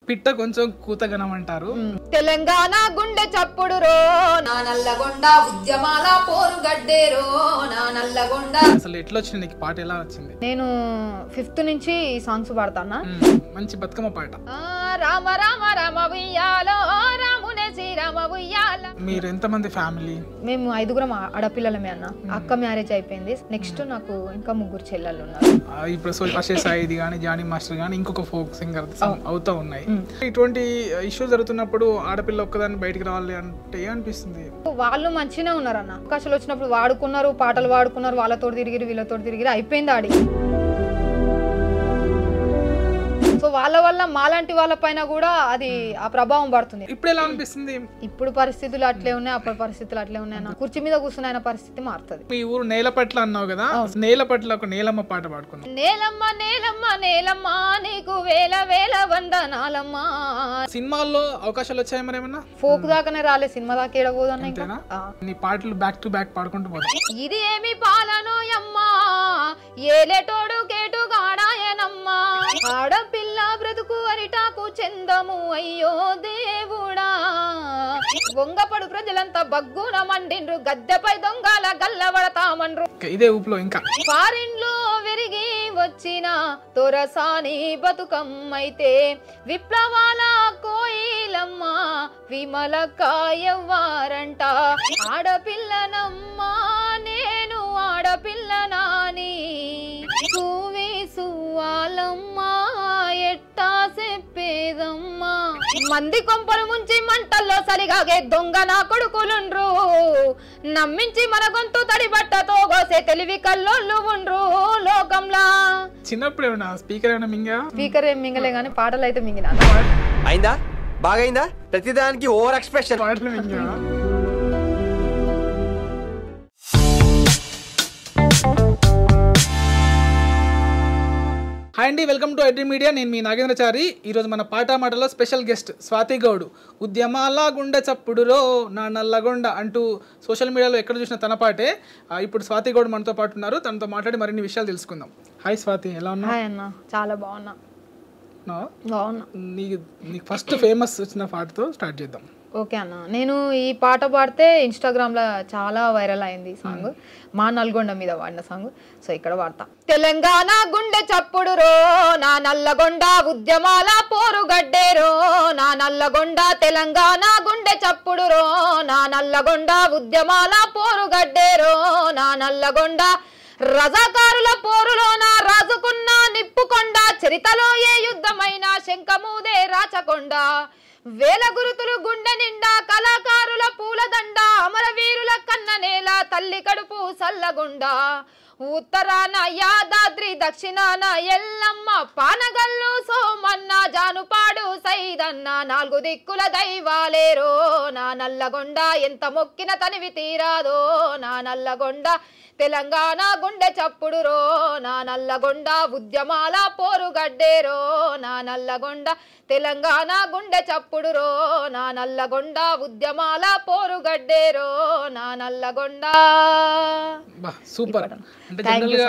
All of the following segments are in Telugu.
పిట్ట కొంచెం కూతగనం అంటారు. తెలంగాణ గుండె చప్పుడు రో నా నల్లగొండ ఉద్యమాల పోరు గడ్డేరో నా నల్లగొండ. అసలు ఎట్లా వచ్చింది నీకు పాట, ఎలా వచ్చింది? నేను 5th నుంచి ఈ సాంగ్స్ పాడతానా. మంచి బతుకమ్మ పాట. రామ రామ రామ ఉయ్యాలో రామునే శ్రీరామ ఉయ్యాల. మీరు ఎంతమంది ఫ్యామిలీ? మేము 5గురం ఆడపిల్లలమే అన్న. అక్క మ్యారేజ్ అయిపోయింది. నెక్స్ట్ నాకు ఇంకా 3 చెల్లెళ్ళు ఉన్నారు. ఇప్పుడు అశేష్ సాయిది కానీ జానీ మాస్టర్ కానీ ఇంకొక ఫోక్ సింగర్ అవుతా ఉన్నాయి. ఇటువంటి ఇష్యూస్ జరుగుతున్నప్పుడు ఆడపిల్ల ఒక్కదాన్ని బయటికి రావాలి అంటే ఏమనిపిస్తుంది? వాళ్ళు మంచిగానే ఉన్నారు అన్న. అవకాశాలు వచ్చినప్పుడు వాడుకున్నారు, పాటలు వాడుకున్నారు, వాళ్ళతో తిరిగిరు వీళ్ళతో తిరిగిరు, అయిపోయింది ఆడి. సో వాళ్ళ వల్ల మాలాంటి వాళ్ళ పైన కూడా అది ఆ ప్రభావం పడుతుంది. ఇప్పుడు ఎలా అనిపిస్తుంది? ఇప్పుడు పరిస్థితులు అట్లే ఉన్నాయి, అప్పటి పరిస్థితులు అట్లే ఉన్నాయి. కుర్చీ మీద కూర్చున్న ఆయన పరిస్థితి మారుతుంది. మీ ఊరు నేలపట్ల అన్నావు కదా, నేలపట్ల ఒక నేలమ్మ పాట పాడుకున్నాం. నేలమ్మ నేలమ్మ నేలమ్మ నీకు వేల వేల వందనాలమ్మ. సినిమాల్లో అవకాశాలు వచ్చాయి మరి ఏమన్నా? ఫోక్ దాకానే రాలే, సినిమా దాకా ఏడబోదన్న. ఇంకా నీ పాటలు బ్యాక్ టు బ్యాక్ పాడుకుంటూ పోతాం. ఇది ఏమి పాలనో అమ్మా ఏలేటోడు కేటు గాడాయనమ్మా. ఆడపిల్ల బ్రతుకు అరిటాకు చెందము అయ్యో దేవుడా. వంగపడు ప్రజలంతా బగ్గున మండిండ్రు, గద్దెపై దొంగల గల్లబడతామన్రు. ఇదే ఊపులో ఇంకా ఫారిన్లో విరిగి వచ్చిన తొరసాని బతుకమ్మైతే విప్లవాల కోయిలమ్మ విమల కాయవ్వారంట. ఆడపిల్లనమ్మా నేను ఆడపిల్లనాని సువాలమ్మా ఎట్టా చెప్పేదమ్మా. మంది కొంపలు ముంచి మంటల్లో సరిగాగే దొంగ నా కొడుకులుండ్రు, నమ్మించి మన గొంతు తడి బట్టతో గోసే తెలివి కల్లోళ్ళు ఉండ్రు లోకంలా. చిన్నప్పుడు ఏమన్నా స్పీకర్ ఏమైనా మింగా? స్పీకర్ ఏం మింగలే గానీ పాటలు అయితే మింగినా. అయిందా? బాగైందా? ప్రతిదానికి ఓవర్ ఎక్స్ప్రెషన్. పాటలు మింగా. హాయ్ అండి, వెల్కమ్ టు ఐడ్రీ మీడియా. నేను మీ నాగేంద్రచారి. ఈరోజు మన పాట మాటలో స్పెషల్ గెస్ట్ స్వాతి గౌడ్. ఉద్యమాల గుండె చప్పుడురో నా నల్లగొండ అంటూ సోషల్ మీడియాలో ఎక్కడ చూసిన తన పాటే. ఇప్పుడు స్వాతి గౌడ్ మనతో పాటు ఉన్నారు. తనతో మాట్లాడి మరిన్ని విషయాలు తెలుసుకుందాం. హాయ్ స్వాతి, ఎలా ఉన్నావు? హాయ్ అన్న, చాలా బాగున్నా. నీకు ఫస్ట్ ఫేమస్ వచ్చిన పాటతో స్టార్ట్ చేద్దాం. ఓకే అన్న, నేను ఈ పాట పాడితే ఇన్స్టాగ్రామ్లో చాలా వైరల్ అయింది ఈ సాంగ్. మా నల్గొండ మీద వాడిన సాంగ్. సో ఇక్కడ వాడతా. తెలంగాణ గుండె చప్పుడు రో నా నల్లగొండ ఉద్యమాల పోరు గడ్డేరో నా నల్లగొండ. తెలంగాణ గుండె చప్పుడు రో నా నల్లగొండ ఉద్యమాల పోరు గడ్డేరో నా నల్లగొండ. రజాకారుల పోరులోన రాజుకున్న నిప్పుకొండ, చరితలో ఏ యుద్ధమైన శంఖమూదే రాచకొండ. వేల గురుతులు గుండె నిండా కళాకారుల పూలదండ, అమరవీరుల కన్న నేల తల్లి కడుపు సల్లగుండ. ఉత్తరాన యాదాద్రి, దక్షిణాన ఎల్లమ్మ, పానగల్లు సోమన్న, జానుపాడు సైదన్న, 4 దిక్కుల దైవాలేరో నా నల్లగొండ. ఎంత మొక్కిన తనివి తీరాదో నా నల్లగొండ. తెలంగాణ గుండె చప్పుడు రో నా నల్లగొండ ఉద్యమాల పోరు గడ్డేరో నా నల్లగొండ. తెలంగాణ గుండె చప్పుడు రో నా నల్లగొండ ఉద్యమాల పోరు గడ్డేరో నా నల్లగొండ. సూపర్. అంటే జనరల్ గా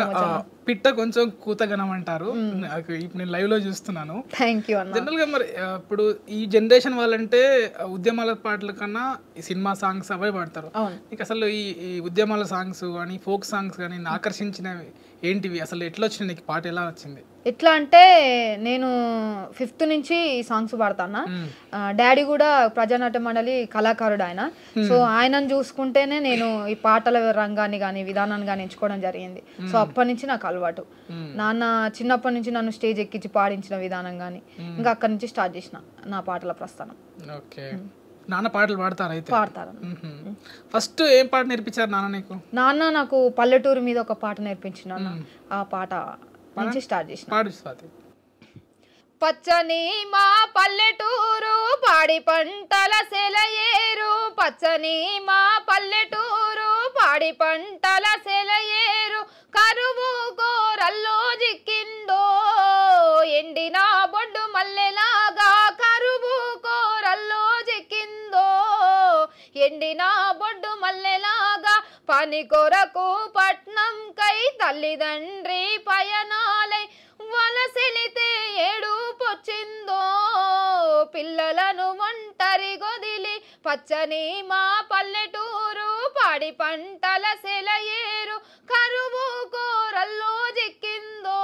పిట్ట కొంచెం కూతగనం అంటారు. ఇప్పుడు నేను లైవ్ లో చూస్తున్నాను. జనరల్ గా మరి ఇప్పుడు ఈ జనరేషన్ వాళ్ళంటే ఉద్యమాల పాటల కన్నా ఈ సినిమా సాంగ్స్ అవే పాడతారు. నీకు అసలు ఈ ఉద్యమాల సాంగ్స్ కానీ ఫోక్ సాంగ్స్ కానీ ఆకర్షించినవి ఏంటివి? అసలు ఎట్లా వచ్చింది నీకు పాట, ఎలా వచ్చింది? ఎట్లా అంటే నేను 5th నుంచి ఈ సాంగ్స్ పాడతానా. డాడీ కూడా ప్రజానాట్య మండలి కళాకారుడు ఆయన. సో ఆయనను చూసుకుంటేనే నేను ఈ పాటల రంగాన్ని కానీ విధానాన్ని కానీ ఎంచుకోవడం జరిగింది. సో అప్పటి నుంచి నాకు అలవాటు. నాన్న చిన్నప్పటి నుంచి నన్ను స్టేజ్ ఎక్కించి పాడించిన విధానం కానీ ఇంకా అక్కడి నుంచి స్టార్ట్ చేసిన నా పాటల ప్రస్థానం. ఓకే. నాన్న పాటలు పాడతారు? అయితే పాడతారు. ఫస్ట్ ఏం పాట నేర్పించారు నాన్న నీకు? నాన్న నాకు పల్లెటూరు మీద ఒక పాట నేర్పించిన. ఆ పాట నుంచి స్టార్ట్ చేసిన. పాడు స్వాతి. పచ్చని మా పల్లెటూరు పాడి పంటల సెలయేరు, పచ్చని మా పల్లెటూరు పాడి పంటల సెలయేరు. కరువు గోరల్లో జిక్కిందో ఎండిన బొడ్డు మల్లెలాగా, కరువు కోరల్లో జిక్కిందో ఎండిన బొడ్డు మల్లెలాగా. పని కొరకు పట్నం కై తల్లిదండ్రి పయనాలై వలసెలితే ఏడుపొచ్చిందో పిల్లలను ఒంటరి గొదిలి పచ్చని మా పల్లెటూరు పాడి పంటల సెలయేరు కరువు కోరల్లో జిక్కిందో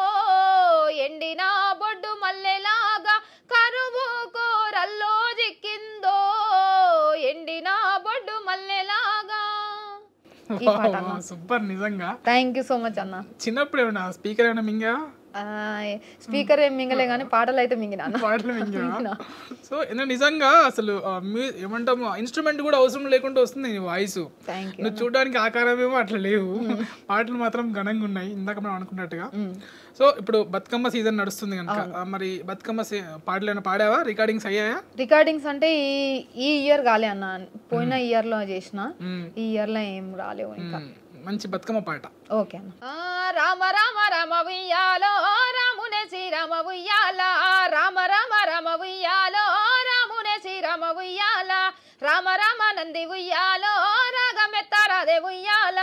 ఎండిన బొడ్డు మల్లెలాగా కరువు కోరల్లో జిక్కిందో ఎండిన బొడ్డు మల్లెలాగా. సూపర్ నిజంగా. థ్యాంక్ యూ సో మచ్ అన్న. చిన్నప్పుడు ఏమన్నా స్పీకర్ ఏమైనా మింగా? స్పీకర్ ఏం మింగలే కానీ పాటలు అయితే మింగినా. పాటలు మింగినా. సో నిజంగా అసలు ఏమంటాము ఇన్స్ట్రుమెంట్ కూడా అవసరం లేకుండా వస్తుంది నీ వాయిస్. నువ్వు చూడడానికి ఆకారమేమో అట్లా లేవు, పాటలు మాత్రం ఘనంగా ఉన్నాయి ఇందాక మనం అనుకున్నట్టుగా. సో ఇప్పుడు బతుకమ్మ సీజన్ నడుస్తుంది కనుక మరి బతుకమ్మ పాటలు ఏమైనా పాడావా? రికార్డింగ్స్ అయ్యాయా? రికార్డింగ్స్ అంటే ఈ ఇయర్ కాలే అన్న, పోయిన ఇయర్ లో చేసిన, ఈ ఇయర్ లో ఏం రాలేవు ఇంకా. మంచి బతుకమ్మ పాట. ఓకే అన్న. రామ రామ రామ ఉయ్యాలో రామునే శ్రీరామ ఉయ్యాల, రామ రామ రామ ఉయ్యాలో రామునే శ్రీరామ ఉయ్యాల, రామ రామ నంది ఉయ్యాలో రాగమెత్తారాదే ఉయ్యాల,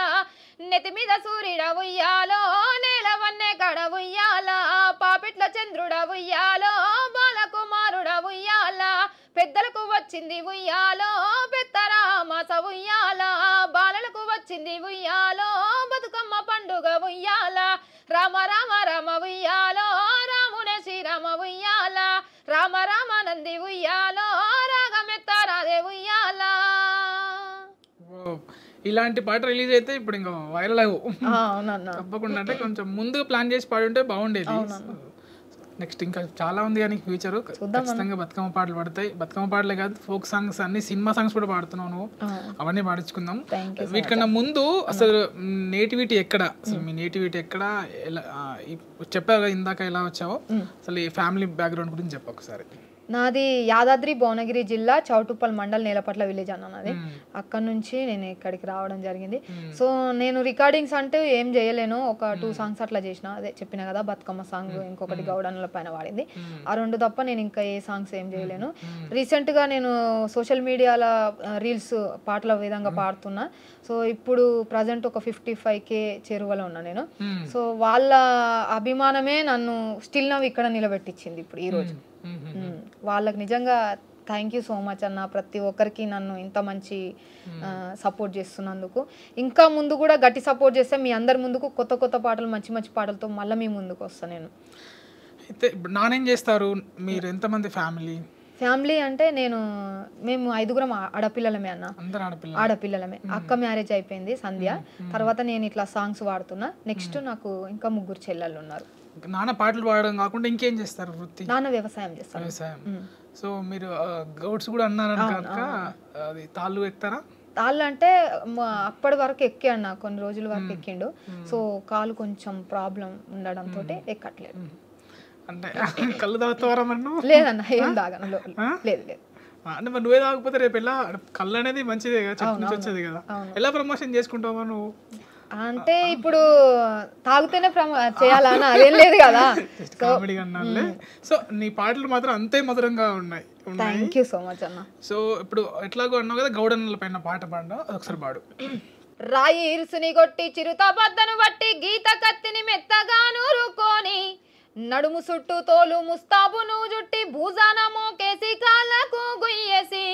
నెతి మీద సూర్యుడ ఉయ్యాలో నేలవన్నే కడ ఉయ్యాల, పాపిట్ల చంద్రుడ ఉయ్యాలో బాలకుమారుడ ఉయ్యాల, పెద్దలకు వచ్చింది ఉయ్యాలో పెద్దరామాస ఉయ్యాల, బాలలకు వచ్చింది ఉయ్యాలో బతుకమ్మ పండుగ ఉయ్యాల, రామ రామ రామ ఉయ్యాలో రామునే శ్రీరామ ఉయ్యాల, రామ రామ నంది ఉయ్యాలో రాగమెత్తారాదే ఉయ్యాల. ఇలాంటి పాట రిలీజ్ అయితే ఇప్పుడు ఇంకా వైరల్ అవ్వు తప్పకుండా. అంటే కొంచెం ముందుగా ప్లాన్ చేసి పాడుంటే బాగుండేది. నెక్స్ట్ ఇంకా చాలా ఉంది కానీ ఫ్యూచర్ ఖచ్చితంగా బతుకమ్మ పాటలు పడతాయి. బతుకమ్మ పాటలే కాదు, ఫోక్ సాంగ్స్ అన్ని, సినిమా సాంగ్స్ కూడా పాడుతున్నావు నువ్వు, అవన్నీ పాడించుకుందాం. వీటికన్నా ముందు అసలు నేటివిటీ ఎక్కడ, అసలు మీ నేటివిటీ ఎక్కడ, ఎలా చెప్పావు ఇందాక ఎలా వచ్చావో, అసలు ఈ ఫ్యామిలీ బ్యాక్గ్రౌండ్ గురించి చెప్పు ఒకసారి. నాది యాదాద్రి భువనగిరి జిల్లా చౌటుప్పల్ మండల్ నేలపట్ల విలేజ్ అన్న నాది. అక్కడ నుంచి నేను ఇక్కడికి రావడం జరిగింది. సో నేను రికార్డింగ్స్ అంటే ఏం చేయలేను, ఒక 2 సాంగ్స్ అట్లా చేసిన, అదే చెప్పిన కదా బతుకమ్మ సాంగ్, ఇంకొకటి గౌడన్ల పైన వాడింది, ఆ 2 తప్ప నేను ఇంకా ఏ సాంగ్స్ ఏం చేయలేను. రీసెంట్ గా నేను సోషల్ మీడియాలో రీల్స్ పాటల విధంగా పాడుతున్నా. సో ఇప్పుడు ప్రజెంట్ ఒక 55K చేరువలో ఉన్నా నేను. సో వాళ్ళ అభిమానమే నన్ను స్టిల్ నవ్వు ఇక్కడ నిలబెట్టించింది ఇప్పుడు ఈ రోజు. వాళ్ళకి నిజంగా థ్యాంక్ యూ సో మచ్ అన్న, ప్రతి ఒక్కరికి నన్ను ఇంత మంచి సపోర్ట్ చేస్తున్నందుకు. ఇంకా ముందు కూడా గట్టి సపోర్ట్ చేస్తే మీ అందరి ముందుకు కొత్త కొత్త పాటలు, మంచి మంచి పాటలతో మళ్ళీ మీ ముందుకు వస్తాను నేను. అయితే ఇప్పుడు నానేం చేస్తారు, మీరు ఎంతమంది ఫ్యామిలీ అంటే మేము 5గురం ఆడపిల్లలమే అన్న, ఆడపిల్లలమే. అక్క మ్యారేజ్ అయిపోయింది సంధ్య, తర్వాత నేను ఇట్లా సాంగ్స్ వాడుతున్నా. నెక్స్ట్ నాకు ఇంకా 3 చెల్లెళ్ళు ఉన్నారు. నాన్న పాటలు పాడడం కాకుండా ఇంకేం చేస్తారు వృత్తి? నాన్న వ్యవసాయం చేస్తారు. వ్యవసాయం. సో మీరు గౌడ్స్ కూడా అన్నారు కనుక అది తాళ్ళు ఎక్కుతారా? తాళ్ళు అంటే అప్పటి వరకు ఎక్కి అన్న, కొన్ని రోజుల వరకు ఎక్కిండు. సో కాలు కొంచెం ప్రాబ్లం ఉండడంతో ఎక్కట్లేదు. అంటే కళ్ళు తాగుతావరా మరి? లేదన్న, ఏం తాగను. లేదు లేదు. అంటే మరి నువ్వే తాగకపోతే రేపు ఎలా, కళ్ళు అనేది మంచిదే కదా, చెప్పు నుంచి వచ్చేది కదా, ఎలా ప్రమోషన్ చేసుకుంటావా నువ్వు? అంటే ఇప్పుడు తాగుతూనే చేయాలన్నా అదేం లేదు కదా. సో నీ పాటలు మాత్రం అంతే మధురంగా ఉన్నాయి. థ్యాంక్ యూ సో మచ్ అన్న. సో ఇప్పుడు ఎట్లాగో అన్నావు కదా, గౌడన్నల పైన పాట పాడు, ఒకసారి పాడు. రాయి ఇరుసుని కొట్టి చిరుత బద్దను బట్టి గీత కత్తిని మెత్తగా నూరుకొని నడుము చుట్టూ తోలు ముస్తాబును జుట్టి భూజాన మోకేసి కాళ్ళకు గుయ్యేసి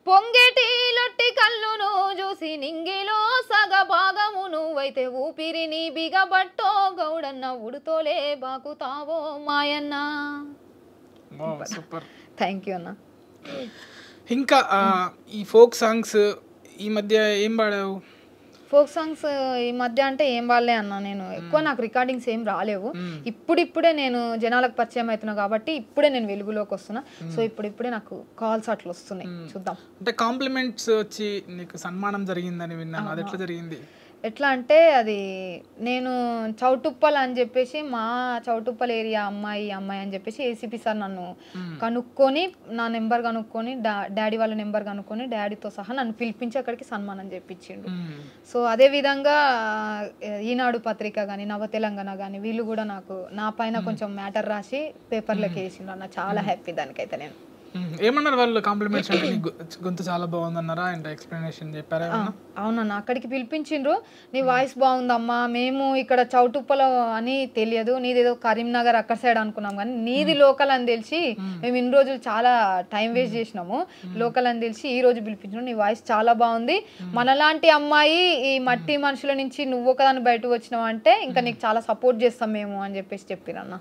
పొంగెటి లొట్టి కళ్ళును చూసి నింగిలో సగ భాగము నువ్వైతే ఊపిరిని బిగబట్టో గౌడన్న ఉడుతోలే బాకుతావో మాయన్న. సూపర్, థ్యాంక్ యూ అన్న. ఇంకా ఈ ఫోక్ సాంగ్స్ ఈ మధ్య ఏం పాడావు? ఫోక్ సాంగ్స్ ఈ మధ్య అంటే ఏం వాడలే అన్న, నేను ఎక్కువ నాకు రికార్డింగ్స్ ఏం రాలేవు. ఇప్పుడిప్పుడే నేను జనాలకు పరిచయం అవుతున్నా కాబట్టి ఇప్పుడే నేను వెలుగులోకి వస్తున్నా. సో ఇప్పుడిప్పుడే నాకు కాల్స్ అట్లా వస్తున్నాయి, చూద్దాం. అంటే కాంప్లిమెంట్స్ వచ్చి నీకు సన్మానం జరిగిందని విన్నాను, అది ఎట్లా జరిగింది? ఎట్లా అంటే అది నేను చౌటుప్పల్ అని చెప్పేసి, మా చౌటుప్పల్ ఏరియా అమ్మాయి అని చెప్పేసి ఏసీపీ సార్ నన్ను కనుక్కొని, నా నెంబర్ కనుక్కొని, డాడీ వాళ్ళ నెంబర్ కనుక్కొని డాడీతో సహా నన్ను పిలిపించి అక్కడికి సన్మానం చేపించిండు. సో అదే విధంగా ఈనాడు పత్రిక కానీ, నవ తెలంగాణ కానీ వీళ్ళు కూడా నాకు నా పైన కొంచెం మ్యాటర్ రాసి పేపర్లోకి వేసిండు అన్న. చాలా హ్యాపీ దానికైతే నేను. ఏమన్నారు వాళ్ళు కాంప్లిమెంట్స్ అంటే గొంతు చాలా బాగుందన్నారా అండ్ ఎక్స్ప్లెనేషన్ చెప్పారా? అవునన్నా, అక్కడికి పిలిపించిండ్రు. నీ వాయిస్ బాగుందమ్మా, మేము ఇక్కడ చౌటుప్పల అని తెలియదు, నీదేదో కరీంనగర్ అక్కడ సైడ్ అనుకున్నాం కానీ నీది లోకల్ అని తెలిసి మేము ఇన్ని రోజులు చాలా టైం వేస్ట్ చేసినాము, లోకల్ అని తెలిసి ఈ రోజు పిలిపించు, నీ వాయిస్ చాలా బాగుంది, మనలాంటి అమ్మాయి ఈ మట్టి మనుషుల నుంచి నువ్వు ఒకదాన్ని బయటకు వచ్చినావు అంటే ఇంకా నీకు చాలా సపోర్ట్ చేస్తాం మేము అని చెప్పిరన్న.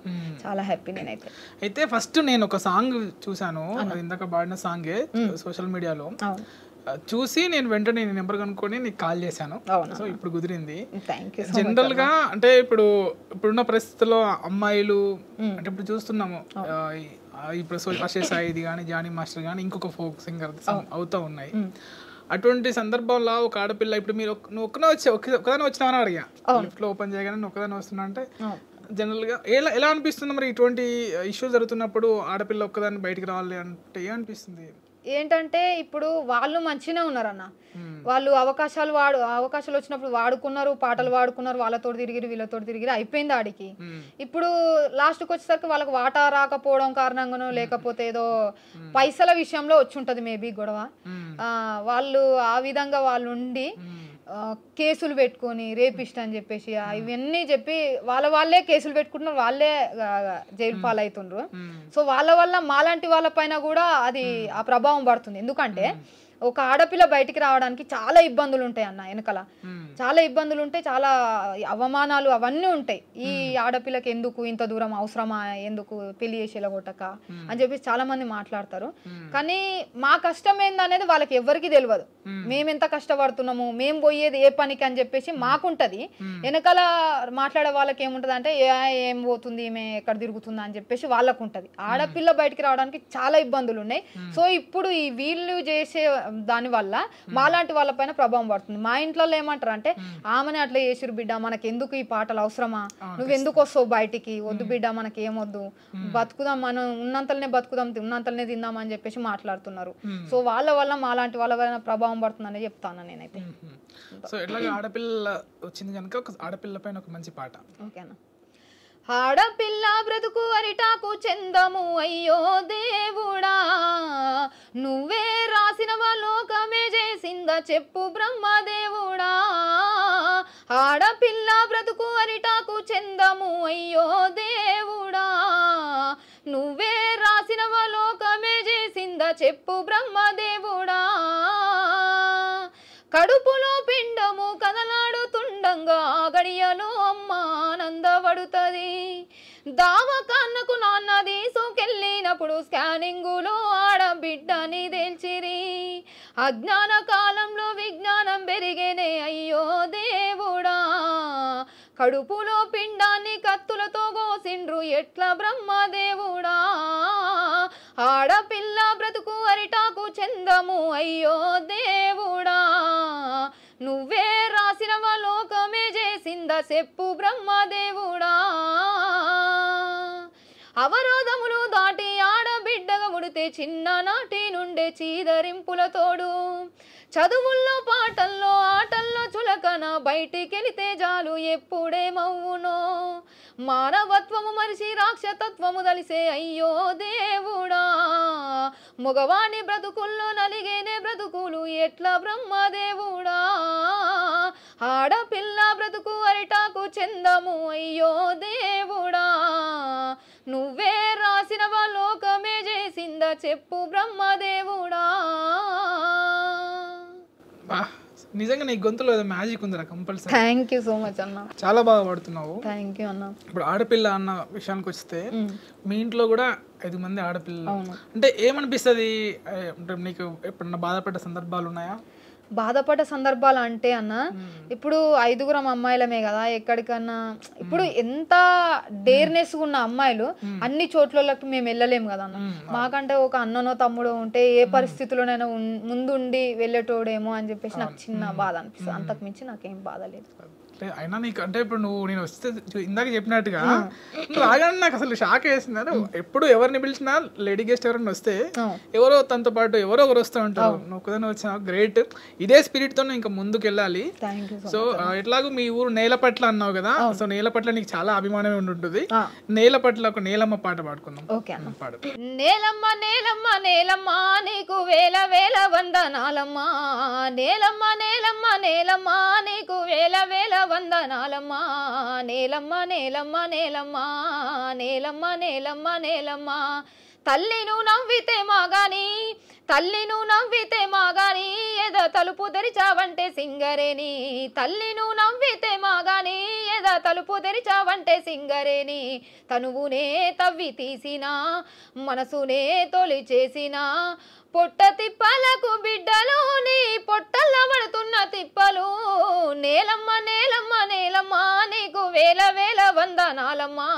చాలా హ్యాపీ నేనైతే. అయితే ఫస్ట్ నేను ఒక సాంగ్ చూసాను, ఇందాక పాడిన సాంగే సోషల్ మీడియాలో చూసి నేను వెంటనే నీ నెంబర్ కనుక్కొని నీకు కాల్ చేశాను. సో ఇప్పుడు కుదిరింది. జనరల్ గా అంటే ఇప్పుడున్న పరిస్థితుల్లో అమ్మాయిలు అంటే ఇప్పుడు చూస్తున్నాము, ఇప్పుడు అశేష్ సాయిది కానీ జానీ మాస్టర్ కానీ ఇంకొక ఫోక్ సింగర్ అవుతా ఉన్నాయి. అటువంటి సందర్భంలో ఒక ఆడపిల్ల ఇప్పుడు మీరు నువ్వు ఒక్కదాని వచ్చినావని అడిగా, లిఫ్ట్లో ఓపెన్ చేయగానే నువ్వు ఒక్కదాని వస్తున్నా అంటే జనరల్ గా ఎలా అనిపిస్తుంది మరి ఇటువంటి ఇష్యూ జరుగుతున్నప్పుడు ఆడపిల్ల ఒక్కదాన్ని బయటికి రావాలి అంటే ఏమనిపిస్తుంది? ఏంటంటే ఇప్పుడు వాళ్ళు మంచిగానే ఉన్నారన్న, వాళ్ళు అవకాశాలు వచ్చినప్పుడు వాడుకున్నారు, పాటలు వాడుకున్నారు, వాళ్ళతో తిరిగిరి వీళ్ళతో తిరిగిరి అయిపోయింది ఆడికి. ఇప్పుడు లాస్ట్కి వచ్చేసరికి వాళ్ళకి వాటా రాకపోవడం కారణంగానో లేకపోతే ఏదో పైసల విషయంలో వచ్చి ఉంటది మేబీ గొడవ. వాళ్ళు ఆ విధంగా వాళ్ళు ఉండి కేసులు పెట్టుకొని రేపిస్ట్ అని చెప్పేసి ఇవన్నీ చెప్పి వాళ్ళే కేసులు పెట్టుకుంటున్నారు, వాళ్ళే జైలు పాలవుతుండ్రు. సో వాళ్ళ వల్ల మాలాంటి వాళ్ళ పైన కూడా అది ఆ ప్రభావం పడుతుంది. ఎందుకంటే ఒక ఆడపిల్ల బయటికి రావడానికి చాలా ఇబ్బందులు ఉంటాయి అన్న, వెనకాల చాలా ఇబ్బందులు ఉంటాయి, చాలా అవమానాలు అవన్నీ ఉంటాయి. ఈ ఆడపిల్లకి ఎందుకు ఇంత దూరం అవసరమా, ఎందుకు పెళ్లి చేసేలా కొట్టక అని చెప్పేసి చాలా మంది మాట్లాడతారు. కానీ మా కష్టం ఏందనేది వాళ్ళకి ఎవరికి తెలియదు. మేము ఎంత కష్టపడుతున్నాము, మేము పోయేది ఏ పనికి అని చెప్పేసి మాకుంటది. వెనకాల మాట్లాడే వాళ్ళకి ఏముంటది అంటే ఏం పోతుంది, ఈమె ఎక్కడ తిరుగుతుందా అని చెప్పేసి వాళ్ళకు ఉంటది. ఆడపిల్ల బయటికి రావడానికి చాలా ఇబ్బందులు ఉన్నాయి. సో ఇప్పుడు ఈ వీళ్ళు చేసే దాని వల్ల మాలాంటి వాళ్ళ పైన ప్రభావం పడుతుంది. మా ఇంట్లో ఏమంటారు అంటే ఆమెనే అట్లా చేసిరు బిడ్డ, మనకి ఎందుకు ఈ పాటలు అవసరమా, నువ్వు ఎందుకు వస్తావు బయటికి, వద్దు బిడ్డ మనకి ఏమొద్దు, బతుకుదాం, మనం ఉన్నంతలనే బతుకుదాం, ఉన్నంతలనే తిందాం అని చెప్పేసి మాట్లాడుతున్నారు. సో వాళ్ళ వల్ల మాలాంటి వాళ్ళ వల్ల ప్రభావం పడుతుందని చెప్తాను నేనైతే. సో ఎట్లాగా ఆడపిల్ల వచ్చింది కనుక ఒక ఆడపిల్ల పైన ఒక మంచి పాట. ఓకేనా. ఆడపిల్ల బ్రతుకు అరిటాకు చందము అయ్యో దేవుడా, నువ్వే రాసిన లోకమే చేసింద చెప్పు బ్రహ్మదేవుడా. ఆడపిల్ల బ్రతుకు అరిటాకు చందము అయ్యో దేవుడా, నువ్వే రాసిన లోకమే చేసింద చెప్పు బ్రహ్మదేవుడా. కడుపులో పిండము కదలాడుతుండంగా గడియలో అమ్మ ఆనందపడుతుంది. దావకన్నకు నాన్న తీసుకెళ్ళినప్పుడు స్కానింగులో ఆడబిడ్డని తేల్చిరి. అజ్ఞాన కాలంలో విజ్ఞానం పెరిగేనే అయ్యో దేవుడా, కడుపులో పిండాన్ని కత్తులతో కోసిండ్రు ఎట్లా బ్రహ్మదేవుడా. ఆడపిల్ల బ్రతుకు అరిటాకు చందము అయ్యో దేవుడా, నువ్వే రాసిన లోకమే చేసింద చెప్పు బ్రహ్మదేవుడా. అవరోధములు దాటి ఆడబిడ్డగా ఉడితే చిన్ననాటి నుండే చీదరింపుల తోడు, చదువుల్లో పాటల్లో ఆటల్లో చులకన బయటికెళితే జాలు ఎప్పుడేమవునో. మానవత్వము మరిచి రాక్షతత్వము దలిసే అయ్యో దేవుడా, మగవాణి బ్రతుకుల్లో నలిగేనే బ్రతుకులు ఎట్లా బ్రహ్మదేవుడా. ఆడపిల్ల బ్రతుకు అరిటాకు చందము అయ్యో దేవుడా, నువ్వే రాసిన లోకమే చేసింద చెప్పు బ్రహ్మదేవుడా. నిజంగా నీ గొంతులో మ్యాజిక్ ఉందిరా compulsory. Thank you so much అన్న, చాలా బాగా పాడుతున్నావు. థ్యాంక్ యూ అన్న. ఇప్పుడు ఆడపిల్ల అన్న విషయానికి వస్తే మీ ఇంట్లో కూడా 5 మంది ఆడపిల్లలు, అంటే ఏమనిపిస్తుంది? అంటే నీకు ఎప్పుడన్నా బాధపడ్డ సందర్భాలు ఉన్నాయా? బాధపడ్డ సందర్భాలు అంటే అన్న, ఇప్పుడు 5గురం అమ్మాయిలమే కదా, ఎక్కడికన్నా ఇప్పుడు ఎంత డేర్నెస్ ఉన్న అమ్మాయిలు అన్ని చోట్లకి మేము వెళ్ళలేము కదా అన్న. మాకంటే ఒక అన్ననో తమ్ముడో ఉంటే ఏ పరిస్థితుల్లోనైనా ముందుండి వెళ్ళేటోడేమో అని చెప్పేసి నాకు చిన్న బాధ అనిపిస్తుంది, అంతకు మించి నాకేం బాధ లేదు. అయినా నీకు అంటే ఇప్పుడు నేను వస్తే ఇందాక చెప్పినట్టుగా నువ్వు రాగానే నాకు అసలు షాక్ వేసింది. ఎప్పుడు ఎవరిని పిలిచినా లేడీ గెస్ట్ ఎవరైనా వస్తే ఎవరో తనతో పాటు ఎవరో ఒకరు వస్తూ ఉంటారు. నువ్వు కుదరని వచ్చినా గ్రేట్. ఇదే స్పిరిట్ తో ఇంకా ముందుకు వెళ్ళాలి. సో ఎట్లాగూ మీ ఊరు నేలపట్ల అన్నావు కదా, సో నేలపట్ల నీకు చాలా అభిమానమే ఉంటుంది. నేలపట్ల ఒక నేలమ్మ పాట పాడుకుందాం. పాడు. నేలమ్మ నేలమ్మ నేలమ్మ నీకు వేల వేల వందనాలమ్మా, నేలమ్మ నేలమ్మ నేలమ్మ నీకు వేల వేల వందనాలమ్మా, నేలమ్మ నేలమ్మ నేలమ్మ నేలమ్మ నేలమ్మ నేలమ్మ. తల్లి నువ్వు నవ్వితే మాగాని, తల్లి నువ్వు నవ్వితే మాగాని ఏదో తలుపు తెరిచావంటే సింగరేని, తల్లి నువ్వు నవ్వితే మాగాని ఏదో తలుపు తెరిచావంటే సింగరేని. తనువునే తవ్వి తీసినా మనసునే తొలి చేసినా పొట్ట తిప్పలకు బిడ్డలు నీ పొట్టల్ల పడుతున్న తిప్పలు. నేలమ్మ నేలమ్మ నేలమ్మ నీకు వేల వేల వందనాలమ్మా,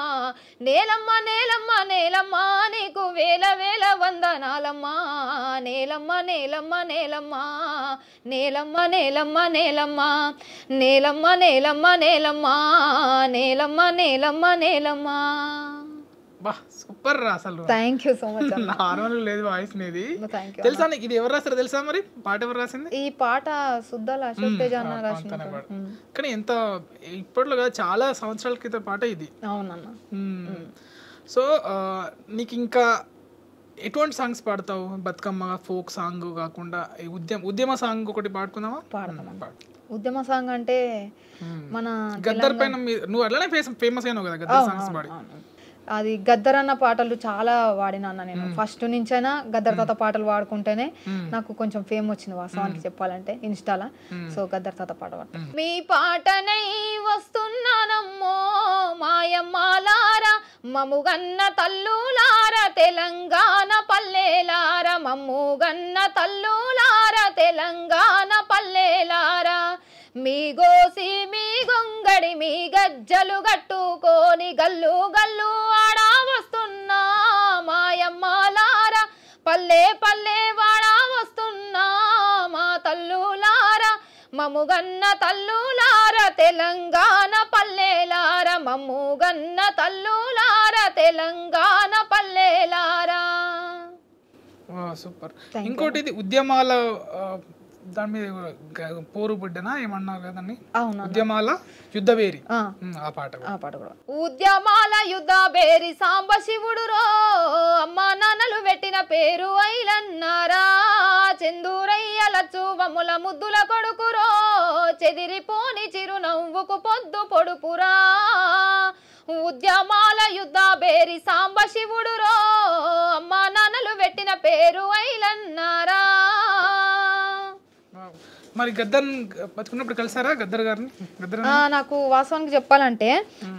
నేలమ్మ నేలమ్మ నేలమ్మ నీకు వేల వేల వందనాలమ్మా, నేలమ్మ నేలమ్మ నేలమ్మ నేలమ్మ నేలమ్మ నేలమ్మ నేలమ్మ నేలమ్మ నేలమ్మ నేలమ్మ నేలమ్మ నేలమ్మ. బా సూపర్ రా అసలు. Thank you so much. Normal లేదు వాయిస్ మీది. తెలుసా నీకు ఇది ఎవరు రాస్తారో తెలుసా? మరి పాట ఎవరు రాసింది? ఈ పాట సుద్దాల అశోక్ తేజ అన్న రాసిన. కానీ ఎంత ఇప్పట్లో కదా, చాలా సంవత్సరాల క్రితం పాట ఇది. అవునన్న. సో నీకు ఇంకా ఎటువంటి సాంగ్స్ పాడతావు? బతుకమ్మ ఫోక్ సాంగ్ కాకుండా ఉద్యమ సాంగ్ ఒకటి పాడుకుందామా? పాడతాం. ఉద్యమ సాంగ్ అంటే మన గద్దర్ పైన నువ్వు అట్లానే ఫేమస్ అయినావు కదా గద్దర్ సాంగ్స్ పాడి. అది గద్దర్ అన్న పాటలు చాలా వాడినా నేను. ఫస్ట్ నుంచైనా గద్దర్ తాత పాటలు పాడుకుంటేనే నాకు కొంచెం ఫేమ్ వచ్చింది వాస్తవానికి చెప్పాలంటే ఇన్స్టాలా. సో గద్దర్ తాత పాట పాడతాను. మీ పాటనై వస్తున్నానమ్మో మాయమ్మాలారా, మమ్ముగన్న తల్లులార తెలంగాణ పల్లెలార, మమ్ముగన్న తల్లులార తెలంగాణ పల్లెలారా. మీ గోసి మీ గొంగడి మీ గజ్జలు గట్టుకోని గల్లు గల్లు ఆడా వస్తున్నా మాయమ్మాలార, పల్లె పల్లె వాడా వస్తున్నా మా తల్లులార, మమ్ముగన్న తల్లులార తెలంగాణ పల్లెలార, మమ్ముగన్న తల్లులార తెలంగాణ పల్లెలారా. సూపర్. ఇంకోటి ఇది ఉద్యమాల దాని మీద పోరు బిడ్డనా ఏమన్నారు కదండి? ఉద్యమాల యుద్ధ బేరి ఆ పాట కూడా. ఉద్యమాల యుద్ధ బేరి సాంబ శివుడు రో, అమ్మా నాన్నలు పెట్టిన పేరు ఐలన్నారా, చందూరయ్య లచ్చువముల ముద్దుల కొడుకురో, చెదిరిపోని చిరునవ్వుకు పొద్దు పొడుపురా. ఉద్యమాల యుద్ధ బేరి సాంబ శివుడు రో, అమ్మా నాన్నలు పెట్టిన పేరు ఐలన్నారా. మరి గద్దర్ బతుకున్నప్పుడు కలిసారా గద్దర్ గారిని? నాకు వాస్తవానికి చెప్పాలంటే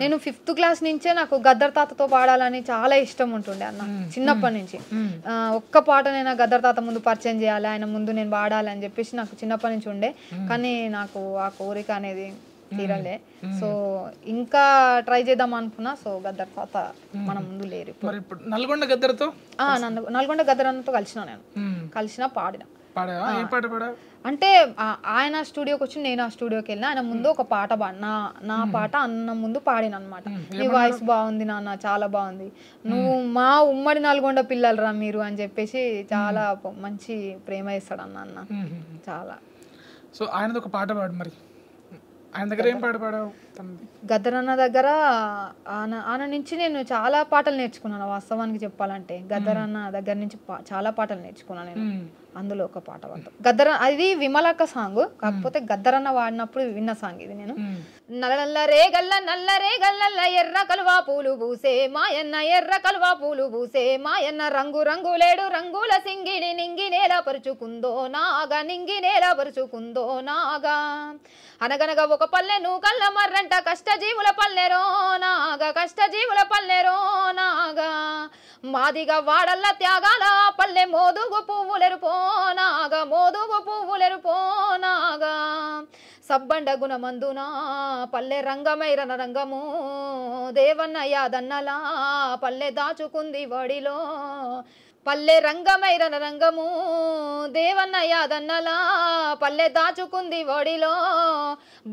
నేను 5th క్లాస్ నుంచే నాకు గద్దర్ తాతతో పాడాలని చాలా ఇష్టం ఉంటుండే అన్న. చిన్నప్పటి నుంచి ఒక్క పాటనైనా గద్దర్ తాత ముందు పరిచయం చేయాలి, ఆయన ముందు నేను పాడాలి అని చెప్పేసి నాకు చిన్నప్పటి నుంచి ఉండే. కానీ నాకు ఆ కోరిక అనేది తీరలే. సో ఇంకా ట్రై చేద్దాం అనుకున్నా. సో గద్దర్ తాత మన ముందు లేరు. నల్గొండ గద్దర్తో నల్గొండ గద్దర్ అన్నతో కలిసిన, నేను కలిసిన పాడిన. అంటే ఆయన స్టూడియోకి వచ్చి నేను ఆ స్టూడియోకి వెళ్ళిన. ఆయన ముందు ఒక పాట నా పాట అన్న ముందు పాడిన అనమాట. నీ వాయిస్ బాగుంది నాన్న, చాలా బాగుంది, నువ్వు మా ఉమ్మడి నల్గొండ పిల్లలరా మీరు అని చెప్పేసి చాలా మంచి ప్రేమ ఇస్తాడు అన్న చాలా. సో ఆయనది ఒక పాట పాడు మరి. ఆయన దగ్గర ఏం పాట పాడావు? గద్దర్ అన్న దగ్గర ఆయన నుంచి నేను చాలా పాటలు నేర్చుకున్నాను వాస్తవానికి చెప్పాలంటే. గద్దర్ అన్న దగ్గర నుంచి చాలా పాటలు నేర్చుకున్నాను నేను. అందులో ఒక పాట పాడతాం గద్దర్. అది విమలక్క సాంగ్, కాకపోతే గద్దర్ అన్న వాడినప్పుడు విన్న సాంగ్ ఇది. నేను నల్ల రేగల్ల నల్ల రేగల్ల ఎర్ర కలువా పూలు పూసే మాయన్న, ఎర్ర కలువా పూలు పూసే మాయన్న, రంగు రంగులేడు రంగుల సింగిడి నింగి నేల పరుచుకుందో నాగా, నింగి నేల పరుచుకుందో నాగా. అనగనగా ఒక పల్లెను కళ్ళ మర్రంట, కష్టజీవుల పల్లెరో నాగా, కష్టజీవుల పల్లెరో నాగా. మాదిగా వాడల్ల త్యాగాల పల్లె, మోదుగు పువ్వులెరుపో నాగా, మోదుగు పువ్వులెరుపో నాగా. సబ్బండ గుణమందునా పల్లె రంగమైరన రంగము, దేవన్న యాదన్నలా పల్లె దాచుకుంది వడిలో. పల్లె రంగమైరన రంగము దేవన్న యాదన్నలా పల్లె దాచుకుంది ఒడిలో